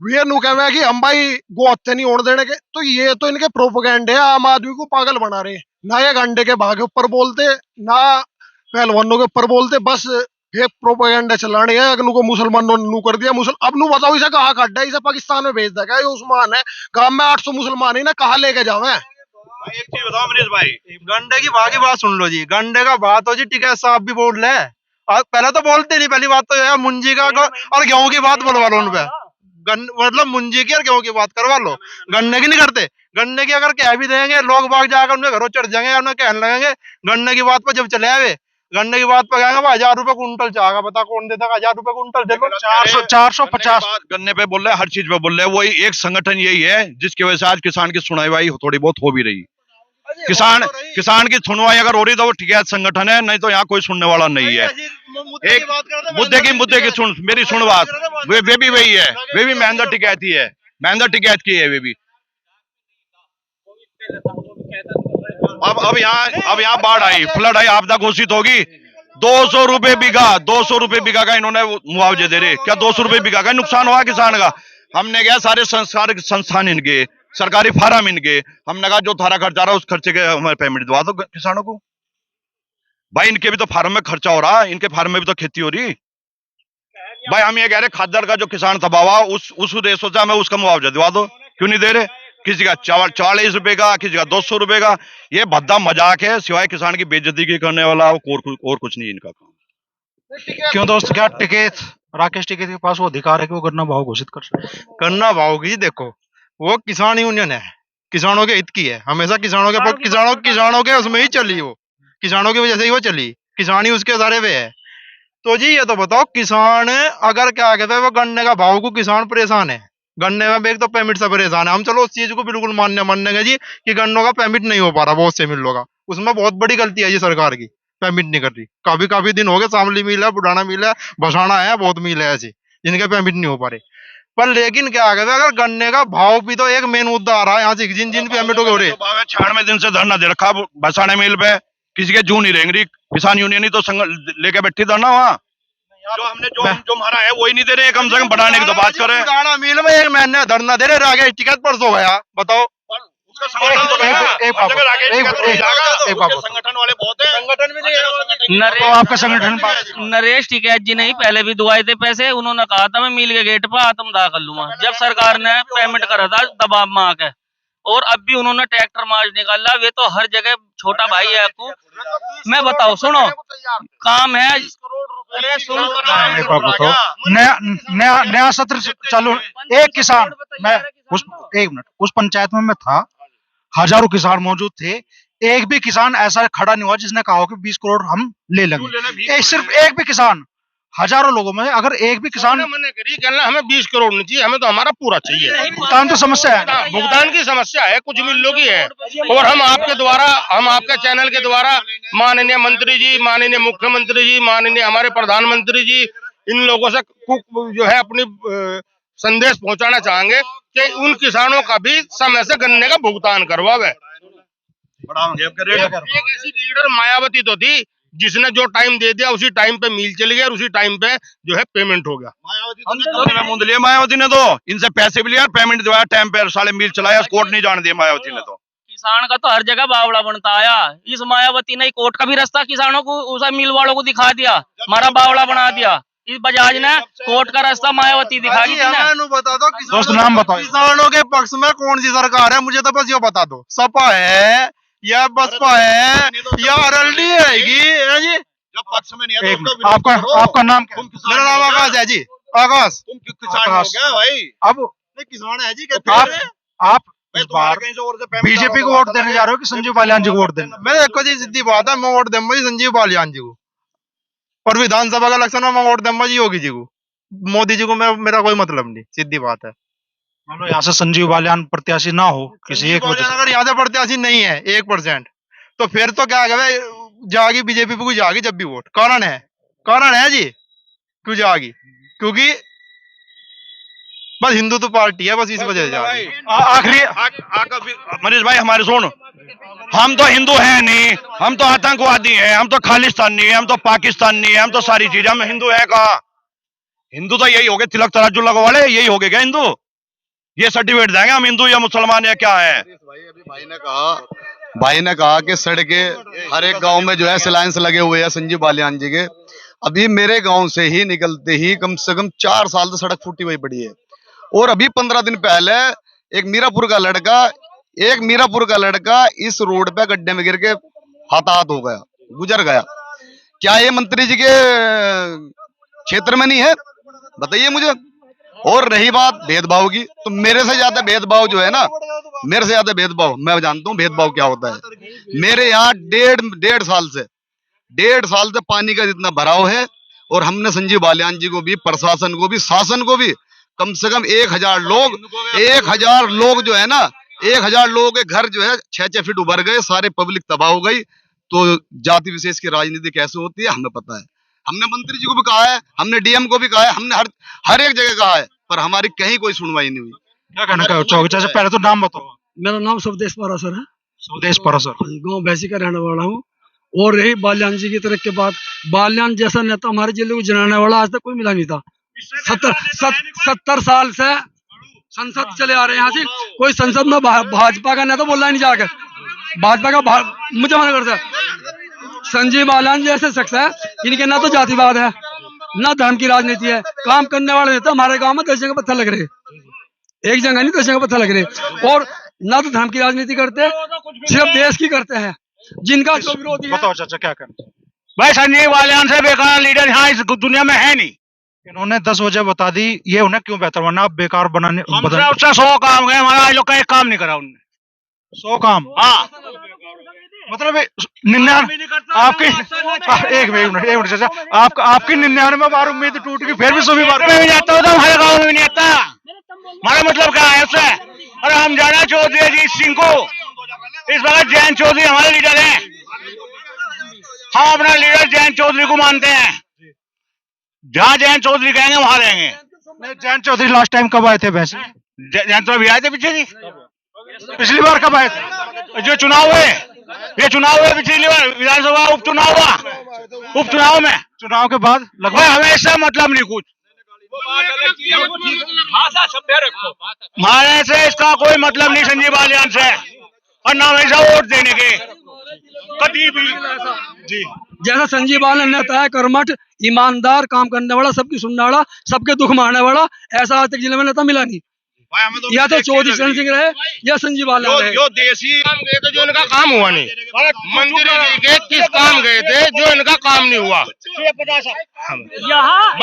वे नु कह रहे हैं कि हम भाई गो हत्या नहीं होने देने के। तो ये तो इनके प्रोपेगेंडे है, आम आदमी को पागल बना रहे। ना ये गंडे के भाग के ऊपर बोलते, ना पहलवानों के ऊपर बोलते, बस ये प्रोपेगेंडा चलाने है। अगनू को मुसलमानों ने नू कर दिया। अब नू बताओ इसे कहाँ काटा है? इसे पाकिस्तान में भेज देगा। ये उस्मान है, गांव में 800 मुसलमान ही ना, कहाँ लेके जावे? एक चीज बताओ अमरीश भाई, गंडे की भाग की बात सुन लो जी। गंडे का बात हो जी, टिकैत साहब भी बोल रहे हैं। पहले तो बोलते नहीं, पहली बात तो है मुंजी का और गेहूं की बात बोलवा लो उन पे। मतलब मुंजी की और गेहूं की बात करवा लो, गन्ने की नहीं करते। गन्ने की अगर कह भी देंगे, लोग बाग जाकर उनके घरों चढ़ जाएंगे, उन्हें कहने लगेंगे। गन्ने की बात पर जब चले आवे, गन्ने की बात पर कहेंगे 1000 रुपए कुंटल चाहेगा। बता कौन देता? 1000 रुपए कुंटल देखो, 450 गन्ने पे बोल रहे हैं, हर चीज पे बोल रहे हैं। वही एक संगठन यही है जिसकी वजह से आज किसान की सुनवाई थोड़ी बहुत हो भी रही। किसान की सुनवाई अगर हो रही तो वो ठीक है, संगठन है, नहीं तो यहाँ कोई सुनने वाला नहीं है। एक मुद्दे की सुन, मेरी सुन बात। वे भी वही है, वे भी महेंद्र टिकैत ही है, महेंद्र टिकैत की है वे भी। अब यहाँ बाढ़ आई, फ्लड आई, आपदा घोषित होगी। 200 रुपए बीघा, 200 रुपए बीघा का इन्होंने मुआवजे दे रहे। क्या 200 रुपए बीघा का नुकसान हुआ किसान का? हमने गया सारे संस्थान इनके, सरकारी फार्म इनके, हमने कहा जो थारा खर्चा रहा उस खर्चे के हमारे पेमेंट दिवा दो किसानों को। भाई इनके भी तो फार्म में खर्चा हो रहा है, इनके फार्म में भी तो खेती हो रही। भाई हम ये कह रहे खादर का जो किसान तबाह हुआ उस उद्देश्य से हमें उसका मुआवजा दिवा दो, क्यों नहीं दे रहे? किसी का 44 रुपए का, किसी का 200 रुपए का, ये भद्दा मजाक है, सिवाय किसान की बेइज्जती की करने वाला और कुछ नहीं इनका काम। क्यों दोस्त, क्या टिकैत राकेश टिकैत के पास वो अधिकार है कि वो गन्ना भाव घोषित कर सकते हैं? करना भाव की देखो, वो किसान यूनियन है, किसानों के हित की है, हमेशा किसानों के उसमें ही चली, वो किसानों की वजह से ही वो चली, किसान ही उसके सारे पे है। तो जी ये तो बताओ, किसान अगर क्या कहते हैं वो गन्ने का भाव को किसान परेशान है, गन्ने में एक तो पेमेंट से परेशान है। हम चलो उस चीज को बिल्कुल मानेंगे जी कि गन्नों का पेमेंट नहीं हो पा रहा बहुत से मिलों का, उसमें बहुत बड़ी गलती है जी सरकार की, पेमेंट नहीं कर रही। काफी दिन हो गए, शामली मिल है, बुढ़ाना मिल है, भसाना है, बहुत मिल है ऐसी जिनके पेमेंट नहीं हो पा रहे। पर लेकिन क्या कहते हैं, अगर गन्ने का भाव भी तो एक मेन मुद्दा आ रहा है यहाँ से, जिन पेमेंट हो रहे 96 दिन से धरना दे रखा भसाने मिल पे, किसी के जू नहीं रहेंगी, किसान यूनियन ही तो लेके बैठी धरना वहाँ। जो हमने जो मारा है वही नहीं दे रहे, कम से कम बढ़ाने की तो बात करें। बुढ़ाना मिल में एक महीने धरना दे रहे, राकेश टिकैत परसों गया, बताओ संगठन वाले बहुत हैं, संगठन भी नहीं है आपका संगठन नरेश टिकैत जी ने ही पहले भी दुआए थे पैसे, उन्होंने कहा था मैं मिल के गेट पर आत्मदाह कर लूंगा, जब सरकार ने पेमेंट करा था दबाव में आके, और अब भी उन्होंने ट्रैक्टर मार्च निकाला। वे तो हर जगह छोटा भाई है आपको, मैं बताओ, सुनो काम है। अरे सुनो, नया सत्र चालू, एक किसान, एक मिनट, उस पंचायत में मैं था, हजारों किसान मौजूद थे, एक भी किसान ऐसा खड़ा नहीं हुआ जिसने कहा हो कि 20 करोड़ हम ले लेंगे। सिर्फ एक भी किसान, हजारों लोगों में अगर एक भी किसान कहना हमें 20 करोड़ नहीं चाहिए, हमें तो हमारा पूरा चाहिए। भुगतान तो समस्या है, भुगतान की समस्या है, कुछ मिलों की है। और हम आपके द्वारा, हम आपके चैनल के द्वारा माननीय मंत्री जी, माननीय मुख्यमंत्री जी, माननीय हमारे प्रधानमंत्री जी, इन लोगों से जो है अपनी संदेश पहुंचाना चाहेंगे कि उन किसानों का भी समय से गन्ने का भुगतान करवावे। एक ऐसी लीडर मायावती तो थी जिसने जो टाइम दे दिया उसी टाइम पे मिल चली गई और उसी टाइम पे जो है पेमेंट हो गया। मायावती ने तो इनसे पैसे भी लिया, पेमेंट दिवाया टाइम पे, साले मिल चलाया, कोर्ट नहीं जाने दिया मायावती ने। तो किसान का तो हर जगह बावड़ा बनता आया, इस मायावती ने कोर्ट का भी रास्ता किसानों को, उसे मिल वालों को दिखा दिया, हमारा बावड़ा बना दिया। इस बजाज ने कोर्ट का रास्ता मायावती दिखा दी। बता दो दोस्त नाम बताओ, किसानों के पक्ष में कौन सी सरकार है, मुझे तो बस ये बता दो, सपा है या बसपा है या अरल्डी है जी? जब पक्ष में नहीं है तो आपका नाम क्या? मेरा नाम आकाश है जी, आकाश। तुम किसान हो गया भाई? अब किसान है जी, आप इस बार बीजेपी को वोट देने जा रहे हो कि संजीव बालियान जी को वोट देने? मैं देखो जी, सीधी बात है, मैं वोट दूंगा जी संजीव बालियान जी को, और विधानसभा का इलेक्शन में मैं वोट दूंगा जी योगी जी को, मोदी जी को मेरा कोई मतलब नहीं, सीधी बात है। मान लो यहाँ से संजीव बालियान प्रत्याशी ना हो किसी एक वजह से, अगर यहाँ से प्रत्याशी नहीं है 1%, तो फिर तो क्या है, जाएगी बीजेपी को, जाएगी जब भी वोट। कारण है जी क्यों जाएगी, क्योंकि बस हिंदुत्व पार्टी है, बस इस वजह से जाएगी। आखिरी मनीष भाई हमारे सुन, हम तो हिंदू हैं नहीं, हम तो आतंकवादी हैं, हम तो खालिस्तानी हैं, हम तो पाकिस्तानी हैं, हम तो सारी चीजें, हम हिंदू है कहा? हिंदू तो यही हो गए, तिलक तराजू लगो वाले, यही हो गए क्या हिंदू? ये सर्टिफिकेट देंगे हम हिंदू या मुसलमान या क्या है? भाई ने कहा कि सड़कें हर एक गांव में जो है सिलाइंस लगे हुए हैं संजीव बालियान जी के। अभी मेरे गांव से ही निकलते ही कम से कम 4 साल तो सड़क फूटी हुई पड़ी है, और अभी 15 दिन पहले एक मीरापुर का लड़का इस रोड पे गड्ढे में गिर के हताहत हो गया, गुजर गया। क्या ये मंत्री जी के क्षेत्र में नहीं है? बताइए मुझे। और रही बात भेदभाव की, तो मेरे से ज्यादा भेदभाव जो है ना, मेरे से ज्यादा भेदभाव मैं जानता हूँ भेदभाव क्या होता है। मेरे यहाँ डेढ़ साल से पानी का जितना भराव है, और हमने संजीव बालियान जी को भी, प्रशासन को भी, शासन को भी, कम से कम 1000 लोग जो है ना, 1000 लोगों के घर जो है 6-6 फीट उभर गए, सारे पब्लिक तबाह हो गई। तो जाति विशेष की राजनीति कैसे होती है हमें पता है। हमने मंत्री जी को भी कहा है, हमने डीएम को भी कहा है, हमने हर एक जगह कहा है, पर हमारी कहीं कोई सुनवाई नहीं हुई। क्या कहना चाहोगे? पहले तो नाम बताओ। मेरा नाम स्वदेश पारासर है, स्वदेश पारासर, गांव भैंसी का रहने वाला हूँ। और रही बालियान जी की तरफ के बाद, बालियान जैसा नेता हमारे जिले को जनाने वाला आज तक कोई मिला नहीं था। 70 साल से संसद चले आ रहे हैं यहाँ से, कोई संसद में भाजपा का नेता बोलना नहीं जाकर, भाजपा का मुझे मना करता है। संजीव बालियान जैसे शख्स है, इनके ना तो जातिवाद है ना धर्म की राजनीति है, काम करने वाले नेता हमारे गांव में 10 जगह पत्थर लग रहे, एक जगह नहीं 10 जगह पत्थर लग रहे, और ना तो धर्म की राजनीति करते, सिर्फ देश की करते हैं, जिनका जो विरोधी है। बताओ चाचा क्या करना है? भाई संजीव बालियान से बेकार लीडर यहाँ इस दुनिया में है नहीं। इन्होंने 10 वजह बता दी, ये उन्हें क्यों बेहतर बनना, आप बेकार बनाने हमसे उससे 100 काम गए, हमारा आज लोग का एक काम नहीं करा उनने। 100 काम, हाँ मतलब 99 आपकी एक मिनट चाचा, आपकी 99 बार उम्मीद टूट गई, फिर भी 100 बार में भी जाता हूँ तो हमारे गाँव में भी नहीं आता। हमारा मतलब क्या है उससे? और हम जाना चौधरी अजीत सिंह को, इस वक्त जयंत चौधरी हमारे लीडर हैं, हम अपना लीडर जयंत चौधरी को मानते हैं, जहाँ जयंत चौधरी कहेंगे वहां रहेंगे। जयंत चौधरी लास्ट टाइम कब आए थे वैसे? जयंत चौधरी आए थे पीछे जी, पिछली बार कब आए थे? जो चुनाव हुए, ये चुनाव हुए पिछली बार विधानसभा उपचुनाव हुआ, उपचुनाव में, चुनाव के बाद लगभग हमें इससे मतलब नहीं कुछ, हमारे से इसका कोई मतलब नहीं संजीव बालियान से, और ना वैसा वोट देने के कभी भी जी। जैसा संजीव बालियान नेता है कर्मठ, ईमानदार, काम करने वाला, सबकी सुनने वाला, सबके दुख मारने वाला, ऐसा आज तक जिले में नेता मिला नहीं। या तो चौधरी चरण सिंह रहे या संजीव बालियान रहे। जो देसी काम गए थे, जो इनका काम हुआ नहीं, मंत्री जी के किस काम गए थे जो इनका काम नहीं हुआ, यहाँ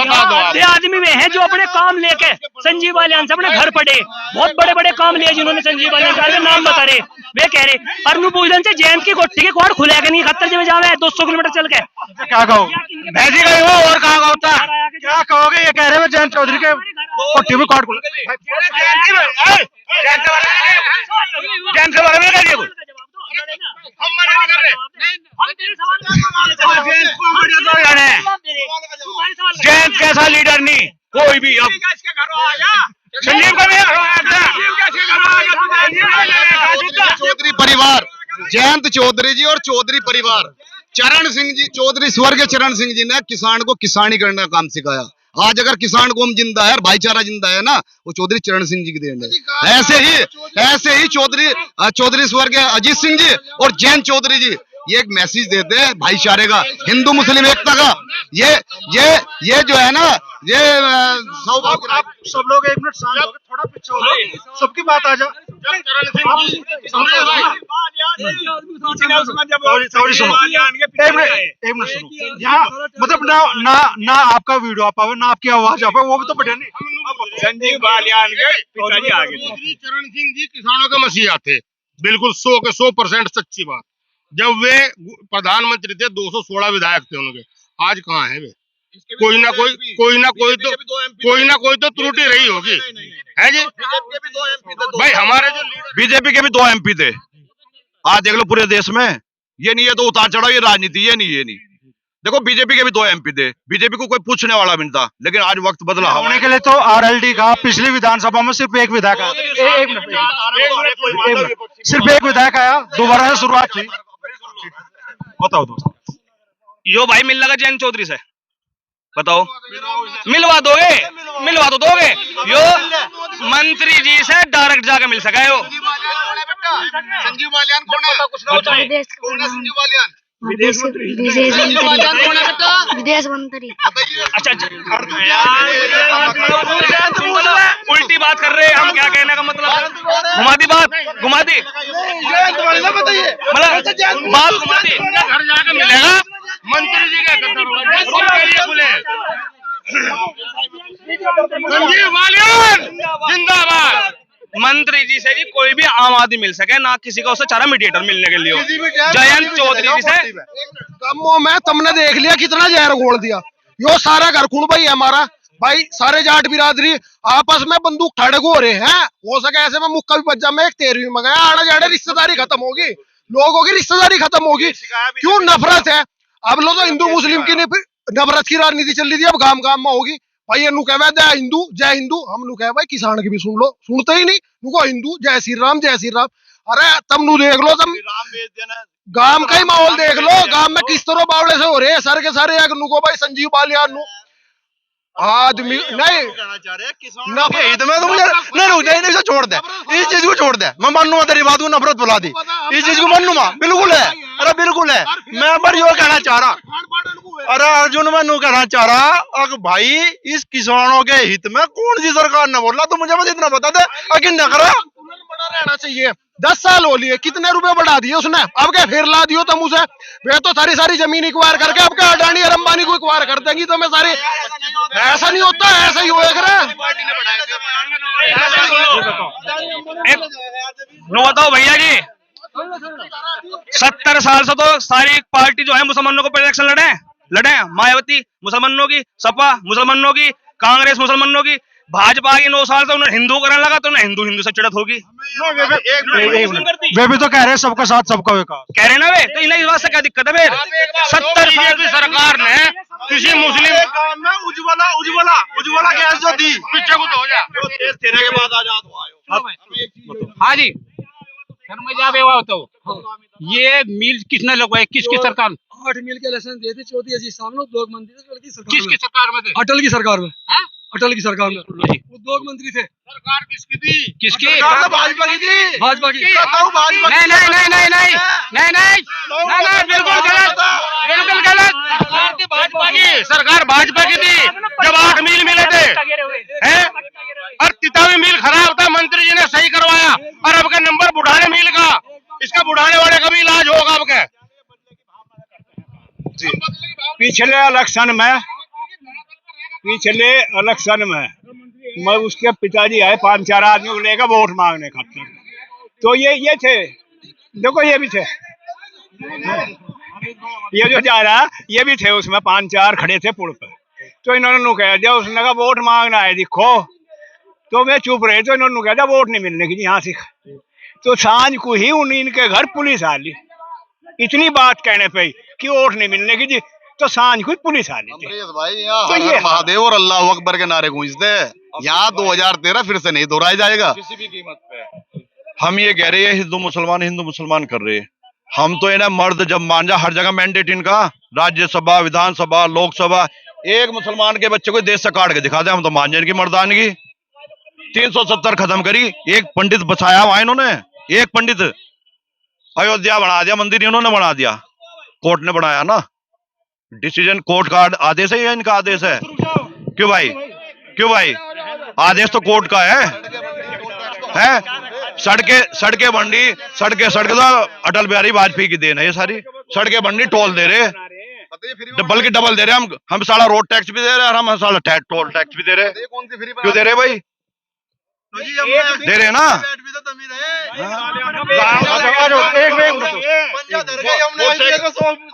आदमी में है जो अपने काम लेके संजीव बालियान से अपने घर पड़े, बहुत बड़े बड़े काम लिए जिन्होंने संजीव बालियान से नाम बता रहे, वे कह रहे अरनू पूजन से जयंत की कोठी के क्वाड खुलेगा नहीं, 71 में जावे 200 किलोमीटर चल के, क्या कहो भैंसी गई हो और कहाँ का होता है? क्या कहोगे? ये कह रहे हैं जयंत चौधरी के कोठी में कार्ड खुला, जयंत के बारे में कह दिया कुछ? जयंत कैसा लीडर नहीं कोई भी, अब संजीव का भी चौधरी परिवार, जयंत चौधरी जी और चौधरी परिवार, चरण सिंह जी चौधरी, स्वर्गीय चरण सिंह जी ने किसान को किसानी करने का काम सिखाया। आज अगर किसान कौम जिंदा है और भाईचारा जिंदा है ना, वो चौधरी चरण सिंह जी की देन है। ऐसे ही चौधरी स्वर्गीय अजीत सिंह जी और जयंत चौधरी जी ये एक मैसेज देते हैं भाईचारे का, हिंदू मुस्लिम एकता का। ये जो है ना, ये आप सब लोग 1 मिनट शांत हो, थोड़ा पीछे हो जाओ, सबकी बात आ जा। एक मिनट सुनो, यहाँ मतलब ना आपका वीडियो आ पावे, ना आपकी आवाज आ पावे, वो भी तो बढ़िया नहीं। संजीव बालियान के पिताजी आगे, चरण सिंह जी किसानों के मसीहा थे, बिल्कुल 100 के 100% सच्ची बात। जब वे प्रधानमंत्री थे 216 विधायक थे उनके, आज कहाँ है वे? कोई ना कोई तो त्रुटि रही होगी, है जी। भाई हमारे जो बीजेपी के भी 2 MP थे, आज देख लो पूरे देश में। ये नहीं है तो उतार चढ़ाव, ये राजनीति, ये नहीं। देखो बीजेपी के भी 2 MP थे, बीजेपी को कोई पूछने वाला भी नहीं था, लेकिन आज वक्त बदला होने के लिए तो RLD का पिछली विधानसभा में सिर्फ एक विधायक आया, सिर्फ एक विधायक आया, दोबारा से शुरुआत हुई। बताओ दोस्त, यो भाई मिल लगा जयंत चौधरी से, बताओ मिलवा तो दोगे? यो मंत्री जी से डायरेक्ट जाके मिल सका है। संजीव बालियान कौन है? संजीव बालियान विदेश मंत्री। अच्छा, उल्टी बात कर रहे हैं हम, क्या कहने का मतलब? घुमा दी मतलब बात घुमा दी। घर जाके मिलेगा मंत्री जी के संजीव बालियान जिंदाबाद। मंत्री जी से जी कोई भी आम आदमी मिल सके ना, किसी का उससे चारा मीडिएटर मिलने के लिए। जयंत चौधरी जी से कमों में तुमने देख लिया कितना जहर घोल दिया। यो सारा घर खून भाई हमारा भाई, सारे जाट बिरादरी आपस में बंदूक ठड़क हो रहे हैं। हो सके ऐसे में मुक्का भी बच जा, मैं एक 13वीं में गया, आड़ा जाड़े रिश्तेदारी खत्म होगी, लोगों की रिश्तेदारी खत्म होगी। क्यों नफरत है? अब लोग तो हिंदू मुस्लिम की नफरत की राजनीति चल रही थी, अब गांव गांव में होगी। भाई ये कह जय हिंदू, हम लोग कह भाई किसान की भी सुन लो, सुनते ही नहीं। नुको हिंदू जय श्री राम जय श्री राम। अरे तुम नु देख लो, तुम गांव का ही माहौल देख लो, गांव में किस तरह बावड़े से हो रहे हैं सारे के सारे। नुको भाई संजीव बालियान नु आदमी नहीं किसानों के हित में तो मुझे नहीं इसे छोड़ दे, इस चीज को छोड़ दे। मैं मानूंगा तेरी बात को, नफरत बुला दी, इस चीज को मानूंगा, बिल्कुल है, अरे बिल्कुल है। मैं पर यो कहना चाह रहा, अरे अर्जुन मैं नू कहना चाह रहा अगर भाई इस किसानों के हित में कौन सी सरकार ने बोला, तो मुझे बस इतना बता दे अगर न करा। बड़ा रहना चाहिए, 10 साल हो लिए, कितने रुपए बढ़ा दिए उसने, अब क्या फिर ला दियो तुम उसे? वे तो सारी जमीन एक्वायर करके अब क्या अडानी और अंबानी को एक्वायर कर देंगी तो मैं सारी, ऐसा नहीं होता, ऐसा ही होएगा। बताओ भैया जी, 70 साल से तो सारी पार्टी जो है मुसलमानों को इलेक्शन लड़े, मायावती मुसलमानों की, सपा मुसलमानों की, कांग्रेस मुसलमानों की, भाजपा की 9 साल से उन्हें हिंदू करने लगा तो उन्हें हिंदू से चिड़त होगी। वे भी तो कह रहे हैं सबका साथ सबका विकास, कह रहे ना वे, तो इन्हें इस बात से क्या दिक्कत है फिर? 70 साल की सरकार ने किसी मुस्लिम काम में उज्ज्वला गैस जो दी, पीछे को तो हो जा। तेरे के बाद आजाद हाँ जी, ये मिल किसने लगवाई, किसकी सरकार? 8 मिल के लाइसेंस दिए थे चौधरी अजीज साहब ने उद्योग मंत्री थे किसकी सरकार में थे? अटल की सरकार में, अटल की सरकार में उद्योग मंत्री थे। सरकार किसकी थी? किसकी? भाजपा की थी, भाजपा की। नहीं, बिल्कुल गलत। भाजपा की सरकार, भाजपा की थी जब 8 मील मिले थे, हैं? और तितावी मील खराब था, मंत्री जी ने सही करवाया, और अब का नंबर बुढ़ाने मील का, इसका बुढ़ाने वाले का भी इलाज होगा अब के। पिछले इलेक्शन में मैं उसके पिताजी आए 5-4 आदमी को लेकर वोट मांगने खातिर, तो ये थे, देखो ये भी थे, ये जो जा रहा ये भी थे, उसमें 5-4 खड़े थे पुल पे, तो इन्होंने नु कह दिया, उसने कहा वोट मांगना है दिखो, तो मैं चुप रहे, तो इन्होंने कह दिया वोट नहीं मिलने की यहाँ से, तो सांझ को ही इनके घर पुलिस आ ली, इतनी बात कहने पे कि वोट नहीं मिलने की जी, तो सांझ को पुलिस आ ली थी। भाई यहाँ हर हर महादेव और अल्लाह अकबर के नारे गूंजते हैं, यहाँ 2013 फिर से नहीं दोहराया जाएगा किसी भी कीमत पे। हम ये कह रहे हैं हिंदू मुसलमान कर रहे हैं, हम तो इन्हें मर्द जब मान जा, हर जगह मैंडेट इनका, राज्यसभा, विधानसभा, लोकसभा, एक मुसलमान के बच्चे को देश से काट के दिखा दे, हम तो मान जाए इनकी मर्दानगी। 370 खत्म करी, एक पंडित बचाया वहां इन्होंने, एक पंडित, अयोध्या बना दिया, मंदिर इन्होंने बना दिया, कोर्ट ने बनाया ना, डिसीजन कोर्ट का आदेश है या इनका आदेश है? क्यों भाई आदेश तो कोर्ट का है? सड़कें बंडी, सड़क तो अटल बिहारी वाजपेयी की देन है, ये सारी सड़कें बंडी, टोल दे रहे, बल्कि डबल दे रहे, हम साला रोड टैक्स भी दे रहे हैं, और हम साला टोल टैक्स भी दे रहे, क्यों दे रहे भाई? दे रहे ना।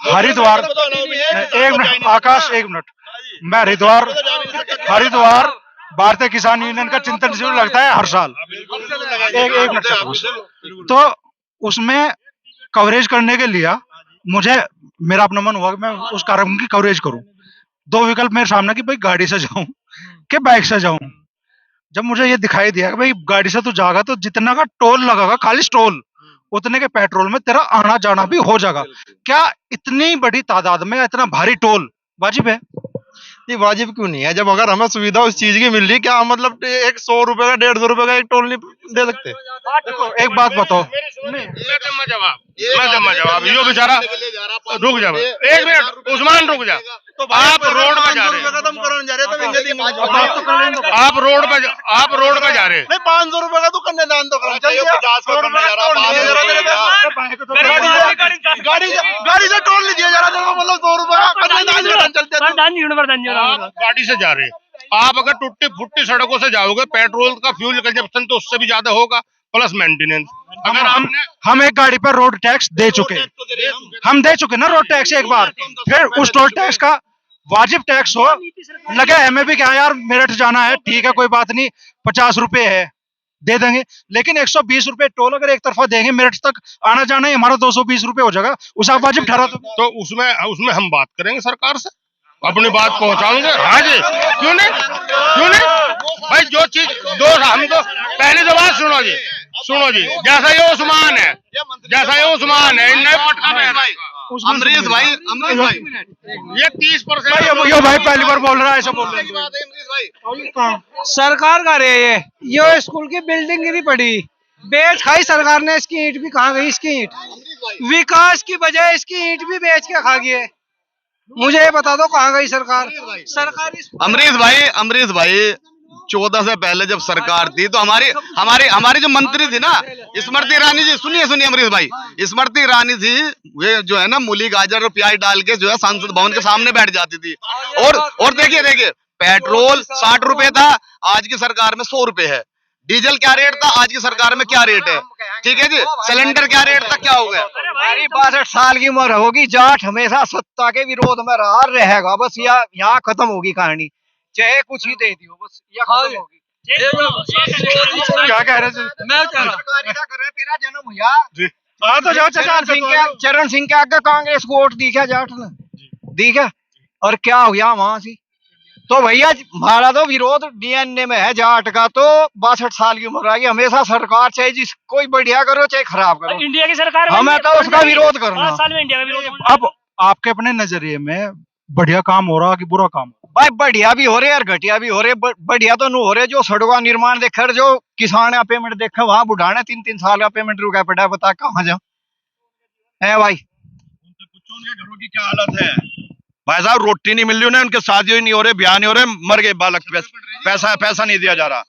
हरिद्वार, एक मिनट आकाश, एक मिनट, मैं हरिद्वार भारतीय किसान यूनियन का चिंतन शिविर लगता है हर साल, एक मिनट, तो उसमें कवरेज करने के लिए मुझे, मेरा अपना मन हुआ कि मैं उस कार्यक्रम की कवरेज करूं। 2 विकल्प मेरे सामने कि भाई गाड़ी से जाऊं कि बाइक से जाऊं। जब मुझे ये दिखाई दिया कि भाई गाड़ी से तू जाएगा तो जितना का टोल लगेगा, खाली टोल, उतने के पेट्रोल में तेरा आना जाना भी हो जाएगा, क्या इतनी बड़ी तादाद में इतना भारी टोल वाजिब है? ये वाजिब क्यों नहीं है? जब अगर हमें सुविधा उस चीज की मिल रही, क्या मतलब एक 100 रुपए का 150 रुपए का एक टोल नहीं दे सकते? देखो एक बात बताओ, मैं जवाब यो बेचारा रुक जा, 1 मिनट उस्मान रुक जा, तो आप रोड पे जा रहे हैं, आप रोड पे जा रहे हैं, 500 रुपए का तो कन्यादान तो करना चाहिए, गाड़ी से टोल नहीं दिया जा रहा, मतलब 100 रुपए का कन्यादान चलते, आप गाड़ी से जा रहे हैं, आप अगर टूटी फुट्टी सड़कों से जाओगे, पेट्रोल का फ्यूल कंजप्शन तो उससे भी ज्यादा होगा, प्लस मेंटेनेंस। अगर हम एक गाड़ी पर रोड टैक्स दे चुके, हम दे चुके ना रोड टैक्स एक बार, फिर उस रोड टैक्स का वाजिब टैक्स हो, लगे हमें भी क्या यार मेरठ जाना है, ठीक है कोई बात नहीं, 50 रुपए है दे देंगे, लेकिन 120 रुपए टोल अगर एक तरफा देंगे, मेरठ तक आना जाना ही हमारा 220 रुपए हो जाएगा, उसे आप वाजिब ठहरा तो उसमें हम बात करेंगे सरकार से, अपनी बात पहुंचाएंगे। हाँ जी, क्यों नहीं भाई, जो चीज दो, हम तो पहली तो बात सुनो जी, जैसा ये उस्मान है, इन्हें पटका में अमरीश भाई ये 30% भाई पहली बार बोल रहा है, ऐसा बोल रहे हैं। सरकार का रही है ये स्कूल की बिल्डिंग गिरी पड़ी, बेच खाई सरकार ने, इसकी ईंट भी कहाँ गई, इसकी ईंट विकास की बजाय इसकी ईंट भी बेच के खा गई है। मुझे ये बता दो कहाँ गई सरकार। अमरीश भाई 14 से पहले जब सरकार थी तो हमारी जो मंत्री थी ना स्मृति ईरानी जी, सुनिए अमरीश भाई, स्मृति ईरानी जी वे जो है ना मूली गाजर और प्याज डाल के जो है संसद भवन के सामने बैठ जाती थी। और देखिए पेट्रोल 60 रुपए था, आज की सरकार में 100 रुपए है। डीजल क्या रेट था, आज की सरकार में क्या रेट है। ठीक है जी, सिलेंडर क्या रेट था, क्या हो गया। हमारी 62 साल की उम्र होगी, जाट हमेशा सत्ता के विरोध में रहा रहेगा, बस यहाँ खत्म होगी कहानी, चाहे कुछ ही दे दियो, बस ये खत्म होगी। क्या कह रहे थे? मैं कह रहा तेरा जन्म हुआ तो जाओ चरण सिंह के आगे कांग्रेस को वोट दी क्या जाट ने, दी क्या, और क्या हुआ वहां से। तो भैया हमारा तो विरोध डीएनए में है जाट का, तो 62 साल की उम्र आ गई, हमेशा सरकार चाहे जिस कोई बढ़िया करो चाहे खराब करो, इंडिया की सरकार हमें तो उसका विरोध करना। 5 साल में इंडिया का विरोध। अब आपके अपने नजरिए में बढ़िया काम हो रहा कि बुरा काम? भाई बढ़िया भी हो रहे और घटिया भी हो रहे। बढ़िया तो नहीं हो रहे, जो सड़कों का निर्माण देखे, जो किसान का पेमेंट देखे, वहां बुढ़ाने 3-3 साल का पेमेंट रुका पड़ा है, बता कहाँ जाओ है भाई। घरों की क्या हालत है भाई साहब, रोटी नहीं मिल रही उन्हें, उनके शादी नहीं हो रहे, ब्याह नहीं हो रहे, मर गए बालक, पैसा नहीं दिया जा रहा।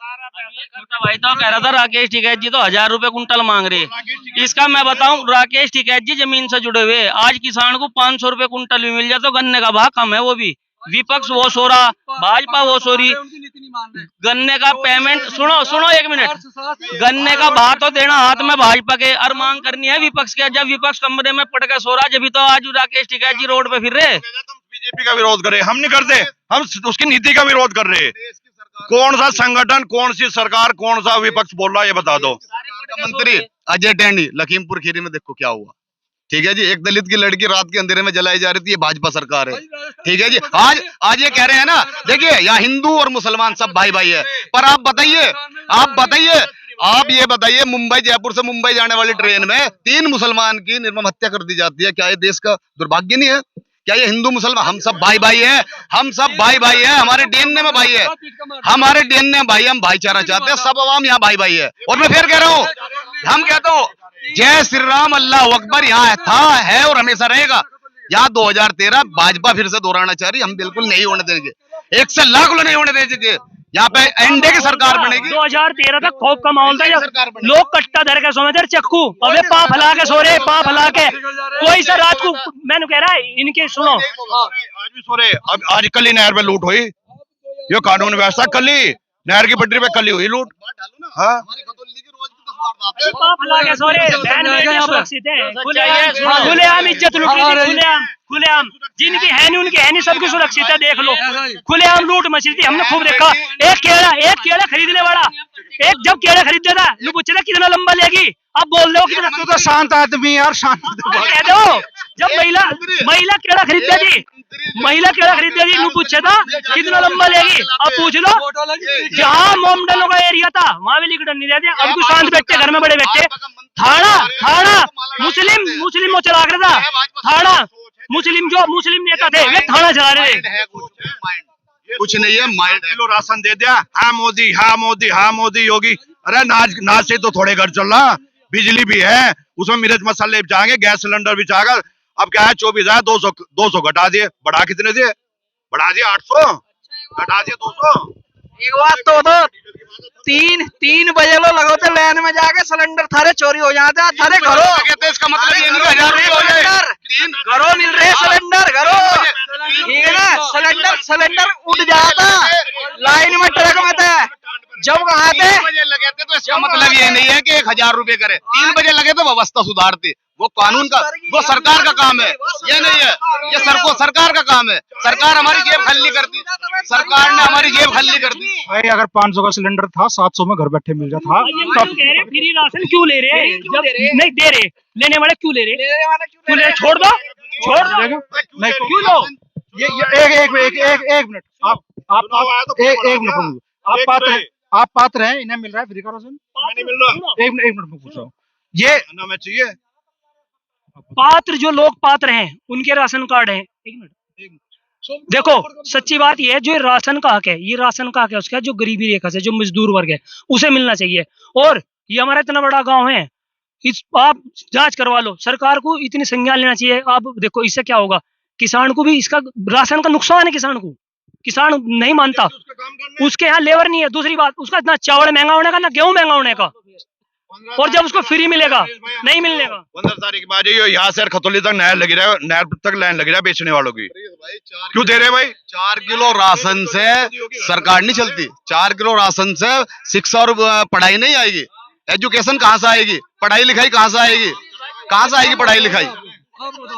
भाई तो कह रहा था राकेश टिकैत जी तो 1000 रुपए कुंटल मांग रहे। इसका मैं बताऊं, राकेश टिकैत जी जमीन से जुड़े हुए, आज किसान को 500 रुपए कुंटल भी मिल जाए तो गन्ने का भाव कम है, वो भी विपक्ष वो सो रहा, भाजपा वो सो रही। गन्ने का पेमेंट सुनो 1 मिनट, गन्ने का भाव तो देना हाथ में भाजपा के और मांग करनी है विपक्ष के। जब विपक्ष कमरे में पड़ के सो रहा, जब तो आज राकेश टिकैत जी रोड पे फिर रहे। बीजेपी का विरोध करे, हम नहीं करते, हम उसकी नीति का विरोध कर रहे। कौन सा संगठन, कौन सी सरकार, कौन सा विपक्ष बोल रहा है, ये बता दो। मंत्री अजय टैंडी लखीमपुर खीरी में देखो क्या हुआ। ठीक है जी, एक दलित की लड़की रात के अंधेरे में जलाई जा रही थी, ये भाजपा सरकार है। ठीक है जी, आज ये कह रहे हैं ना, देखिए यहाँ हिंदू और मुसलमान सब भाई भाई है, पर आप ये बताइए मुंबई, जयपुर से मुंबई जाने वाली ट्रेन में 3 मुसलमान की निर्मम हत्या कर दी जाती है। क्या ये देश का दुर्भाग्य नहीं है? क्या ये हिंदू मुसलमान हम सब भाई भाई है, हम सब भाई भाई है, हमारे डीएनए में भाई है, हमारे डीएनए में भाई, हम भाईचारा चाहते हैं, सब आवाम यहाँ भाई भाई है। और मैं फिर कह रहा हूँ, हम कहते हो जय श्री राम अल्लाह अकबर यहाँ था, है और हमेशा रहेगा। यहाँ 2013 भाजपा फिर से दोहराना चाह रही, हम बिल्कुल नहीं होने देंगे, 1 से लाख नहीं होने देंगे। यहाँ पे एनडीए की सरकार बनेगी। 2013 तक खौफ का माहौल था, लोग कट्टा धर के सो रहे थे, चक्कू अबे पा फैला के सो रहे, पा फैला के। कोई सा रात को मैंने कह रहा है इनके सुनो, आज भी सो रहे। अब आज कल ही नहर पे लूट हुई, ये कानून व्यवस्था कल ही नहर की पटरी पे कल ही हुई लूट। हाँ सुरक्षित है, खुलेआम इज्जत लूट रही थी, खुलेआम जिनकी है नहीं उनकी है नहीं, सबकी सुरक्षित है, देख लो खुलेआम लूट मची थी, हमने खूब देखा। एक केला खरीदने वाला, एक जब केला खरीदता था लोग पूछते थे कितना लंबा लेगी, अब बोल दो कितना। तो शांत आदमी यार, शांत कह दो। जब महिला केला खरीदती थी, लोग पूछे था कितना लंबा लेगी, अब पूछ लो। जहाँ मोमडलों का एरिया था वहां भी लीक नहीं देते, अब कुछ शांत बैठे घर में बड़े बैठे। थाना मुस्लिम वो चला रहा था, थाना मुस्लिम नेता थे वे थाना चला रहे थे। कुछ नहीं है, माइंड किलो राशन दे दिया, हाँ मोदी, हाँ मोदी, हाँ मोदी योगी। अरे नाच से तो थोड़े घर चल रहा, बिजली भी है, उसमें मिर्च मसाले भी चाहेंगे, गैस सिलेंडर भी चाहेगा। अब क्या है 24,200 घटा दिए, बढ़ा कितने दिए? बढ़ा दिए 800, घटा दिए 200। एक बात तो 3 बजे लो लगो थे लाइन में जाके, सिलेंडर थारे चोरी हो जाते, थारे घरों इसका मतलब ये नहीं 1000 रुपये हो जाए, घरों मिल रहे सिलेंडर, घरों ठीक है ना, सिलेंडर उठ जाता लाइन में, ट्रक में थे जब कहा थे। 3 बजे लगे थे तो इसका मतलब ये नहीं है कि 1000 रुपए करे, 3 बजे लगे तो व्यवस्था सुधारते, वो कानून का, वो सरकार का काम है, ये नहीं है, ये सरकार का काम है। सरकार हमारी जेब खाली करती, सरकार ने हमारी जेब खाली कर दी। भाई अगर 500 का सिलेंडर था 700 में घर बैठे मिल जाता था, फ्री राशन क्यों ले रहे हैं? जब नहीं दे रहे, लेने वाले क्यों ले रहे? छोड़ दो नहीं क्यों लो? ये एक मिनट, एक मिनट, आप पात्र हैं, इन्हें मिल रहा है फ्री का राशन? नहीं मिल रहा। एक मिनट में पूछ रहा हूँ, ये ना मैं चाहिए। पात्र जो लोग पात्र हैं उनके राशन कार्ड हैं। एक मिनट, देखो सच्ची बात ये है, जो राशन का हक है, ये राशन का हक है उसका, जो गरीबी रेखा से, जो मजदूर वर्ग है, उसे मिलना चाहिए। और ये हमारा इतना बड़ा गांव है, इस आप जांच करवा लो, सरकार को इतनी संज्ञान लेना चाहिए। आप देखो इससे क्या होगा, किसान को भी इसका राशन का नुकसान है, किसान को, किसान नहीं मानता, उसके यहाँ लेबर नहीं है। दूसरी बात, उसका इतना चावल महंगा होने का, ना गेहूं महंगा होने का, और जब उसको फ्री मिलेगा नहीं मिलने का। 15 तारीख में आ जाइए, यहाँ से खतौली तक नहर लगी रहा है, नहर तक लाइन लगी रहा है बेचने वालों की। क्यों दे रहे भाई? 4 किलो राशन से सरकार नहीं चलती। 4 किलो राशन से शिक्षा और पढ़ाई नहीं आएगी। एजुकेशन कहाँ से आएगी? पढ़ाई लिखाई कहाँ से आएगी? कहाँ से आएगी पढ़ाई लिखाई?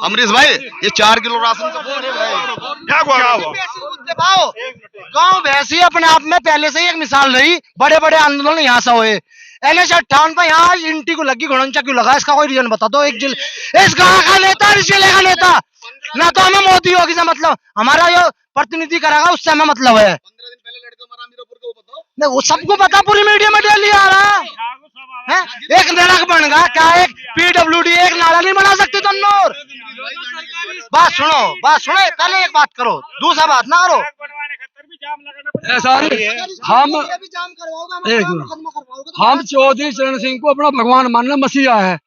अमरीश भाई, ये 4 किलो राशन क्या हुआ? गांव भैंसी अपने आप में पहले से ही एक मिसाल रही। बड़े बड़े आंदोलन यहाँ से हुए। NH-58 पे यहाँ इंटी को लगी घोड़ंचा क्यों लगा? इसका कोई रीजन बता दो। एक इस गांव का नेता, इस जिले का नेता, ना तो हमें मोदी योगी से मतलब, हमारा जो प्रतिनिधि करागा उससे हमें मतलब है। नहीं, वो सबको पता, पूरी मीडिया में डेली आ रहा है। एक नरक बन गया क्या? एक PWD एक नाला नहीं बना सकती तन्नूर? बात सुनो, पहले एक बात करो, दूसरा बात ना करो। ऐसा हम चौधरी चरण सिंह को अपना भगवान मानना, मसीहा है।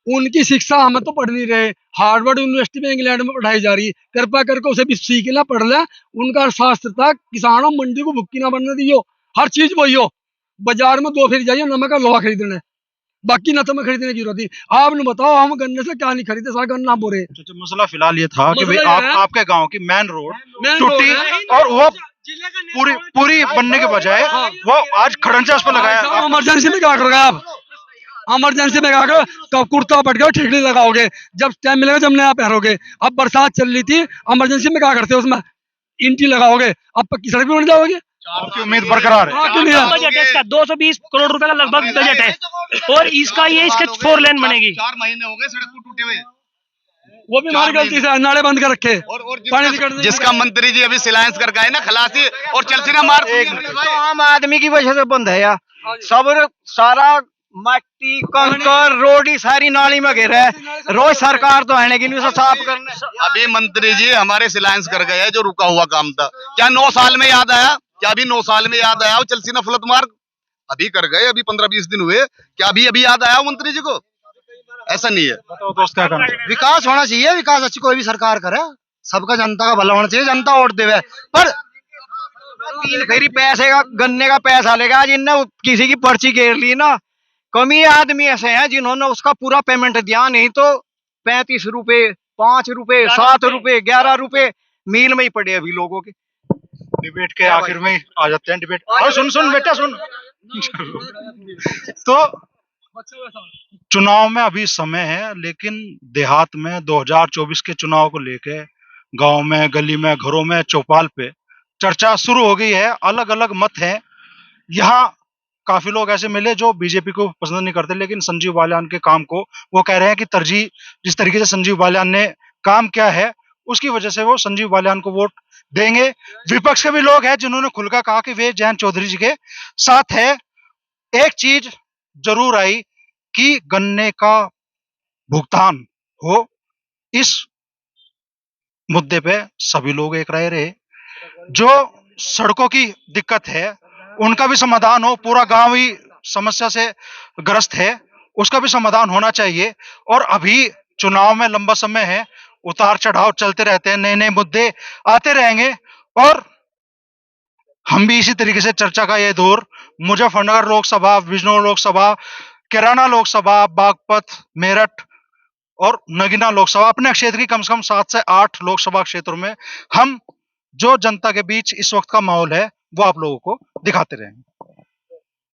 उनकी शिक्षा हमें तो पढ़ नहीं रहे। हार्वर्ड यूनिवर्सिटी में इंग्लैंड में पढ़ाई जा रही, कृपा करके उसे भी सीख ले, पढ़ ले। उनका शास्त्र था, किसानों मंडी को भुक्की ना बनने दियो, हर चीज वही हो। बाजार में 2 फेरी जाइए नमक का लोहा खरीदने, बाकी न तो मैं खरीदने की जरूरत थी। आपने बताओ हम गन्ने से क्या नहीं खरीदे, सारा गन्ना बोरे। मसला फिलहाल ये था कि भाई आपके गांव की मेन रोड टूटी और वो पूरी बनने के बजाय वो आज खड़ंजा उस पर लगाया। इमरजेंसी में क्या करोगे आप? इमरजेंसी में क्या करो? कब कुर्ता पट गया ठेकड़ी लगाओगे, जब टाइम मिलेगा जब नया पहनोगे। अब बरसात चल रही थी, इमरजेंसी में क्या करते हो? उसमें इंटी लगाओगे, अब पक्की सड़क भी बन जाओगे। आपकी उम्मीद बरकरार है? बजट है इसका 220 करोड़ रुपए का लगभग बजट है, और इसका ये इसके 4 लेन बनेगी। 4 महीने हो गए सड़क को टूटे हुए। वो भी हमारी गलती से नाले बंद कर रखे। और जिसका मंत्री जी अभी सिलायंस कर गए ना खलासी, और चलसी ना मार। आम आदमी की वजह से बंद है यार, सब सारा मट्टी कंकर रोड ही सारी नाली में गिर है। रोज सरकार तो है कि नहीं साफ करने। अभी मंत्री जी हमारे सिलायंस कर गए, जो रुका हुआ काम था। क्या 9 साल में याद आया? क्या अभी 9 साल में याद आया? चलसी ना फुलत मार्ग अभी कर गए, अभी 15-20 दिन हुए, क्या अभी याद आया मंत्री जी को? ऐसा नहीं है। दोस्त क्या करना? विकास होना चाहिए, विकास अच्छी कोई भी सरकार करे, सबका जनता का भला होना चाहिए। जनता वोट देवे, पर 3 फेरी पैसे का गन्ने का पैसा लेगा। आज इनने किसी की पर्ची घेर ली ना, कमी आदमी ऐसे हैं जिन्होंने उसका पूरा पेमेंट दिया, नहीं तो 35 रुपए, 5 रुपए, 7 रुपए, 11 रुपए मील में ही पड़े अभी लोगों के। डिबेट के आखिर में आ जाते हैं। डिबेट सुन बेटा सुन। तो चुनाव में अभी समय है, लेकिन देहात में 2024 के चुनाव को लेके गांव में, गली में, घरों में, चौपाल पे चर्चा शुरू हो गई है। अलग अलग मत हैं। यहाँ काफी लोग ऐसे मिले जो बीजेपी को पसंद नहीं करते, लेकिन संजीव बालियान के काम को वो कह रहे हैं कि तरजीह जिस तरीके से संजीव बालियान ने काम किया है उसकी वजह से वो संजीव बालियान को वोट देंगे। विपक्ष के भी लोग हैं जिन्होंने खुलकर कहा कि वे जयंत चौधरी जी के साथ है। एक चीज जरूर आई कि गन्ने का भुगतान हो, इस मुद्दे पे सभी लोग एक राय रहे। जो सड़कों की दिक्कत है उनका भी समाधान हो, पूरा गांव ही समस्या से ग्रस्त है, उसका भी समाधान होना चाहिए। और अभी चुनाव में लंबा समय है, उतार चढ़ाव चलते रहते हैं, नए नए मुद्दे आते रहेंगे, और हम भी इसी तरीके से चर्चा का ये दौर मुजफ्फरनगर लोकसभा, बिजनौर लोकसभा, कैराना लोकसभा, बागपत, मेरठ और नगीना लोकसभा, अपने क्षेत्र की कम से कम 7 से 8 लोकसभा क्षेत्रों में हम जो जनता के बीच इस वक्त का माहौल है वो आप लोगों को दिखाते रहेंगे।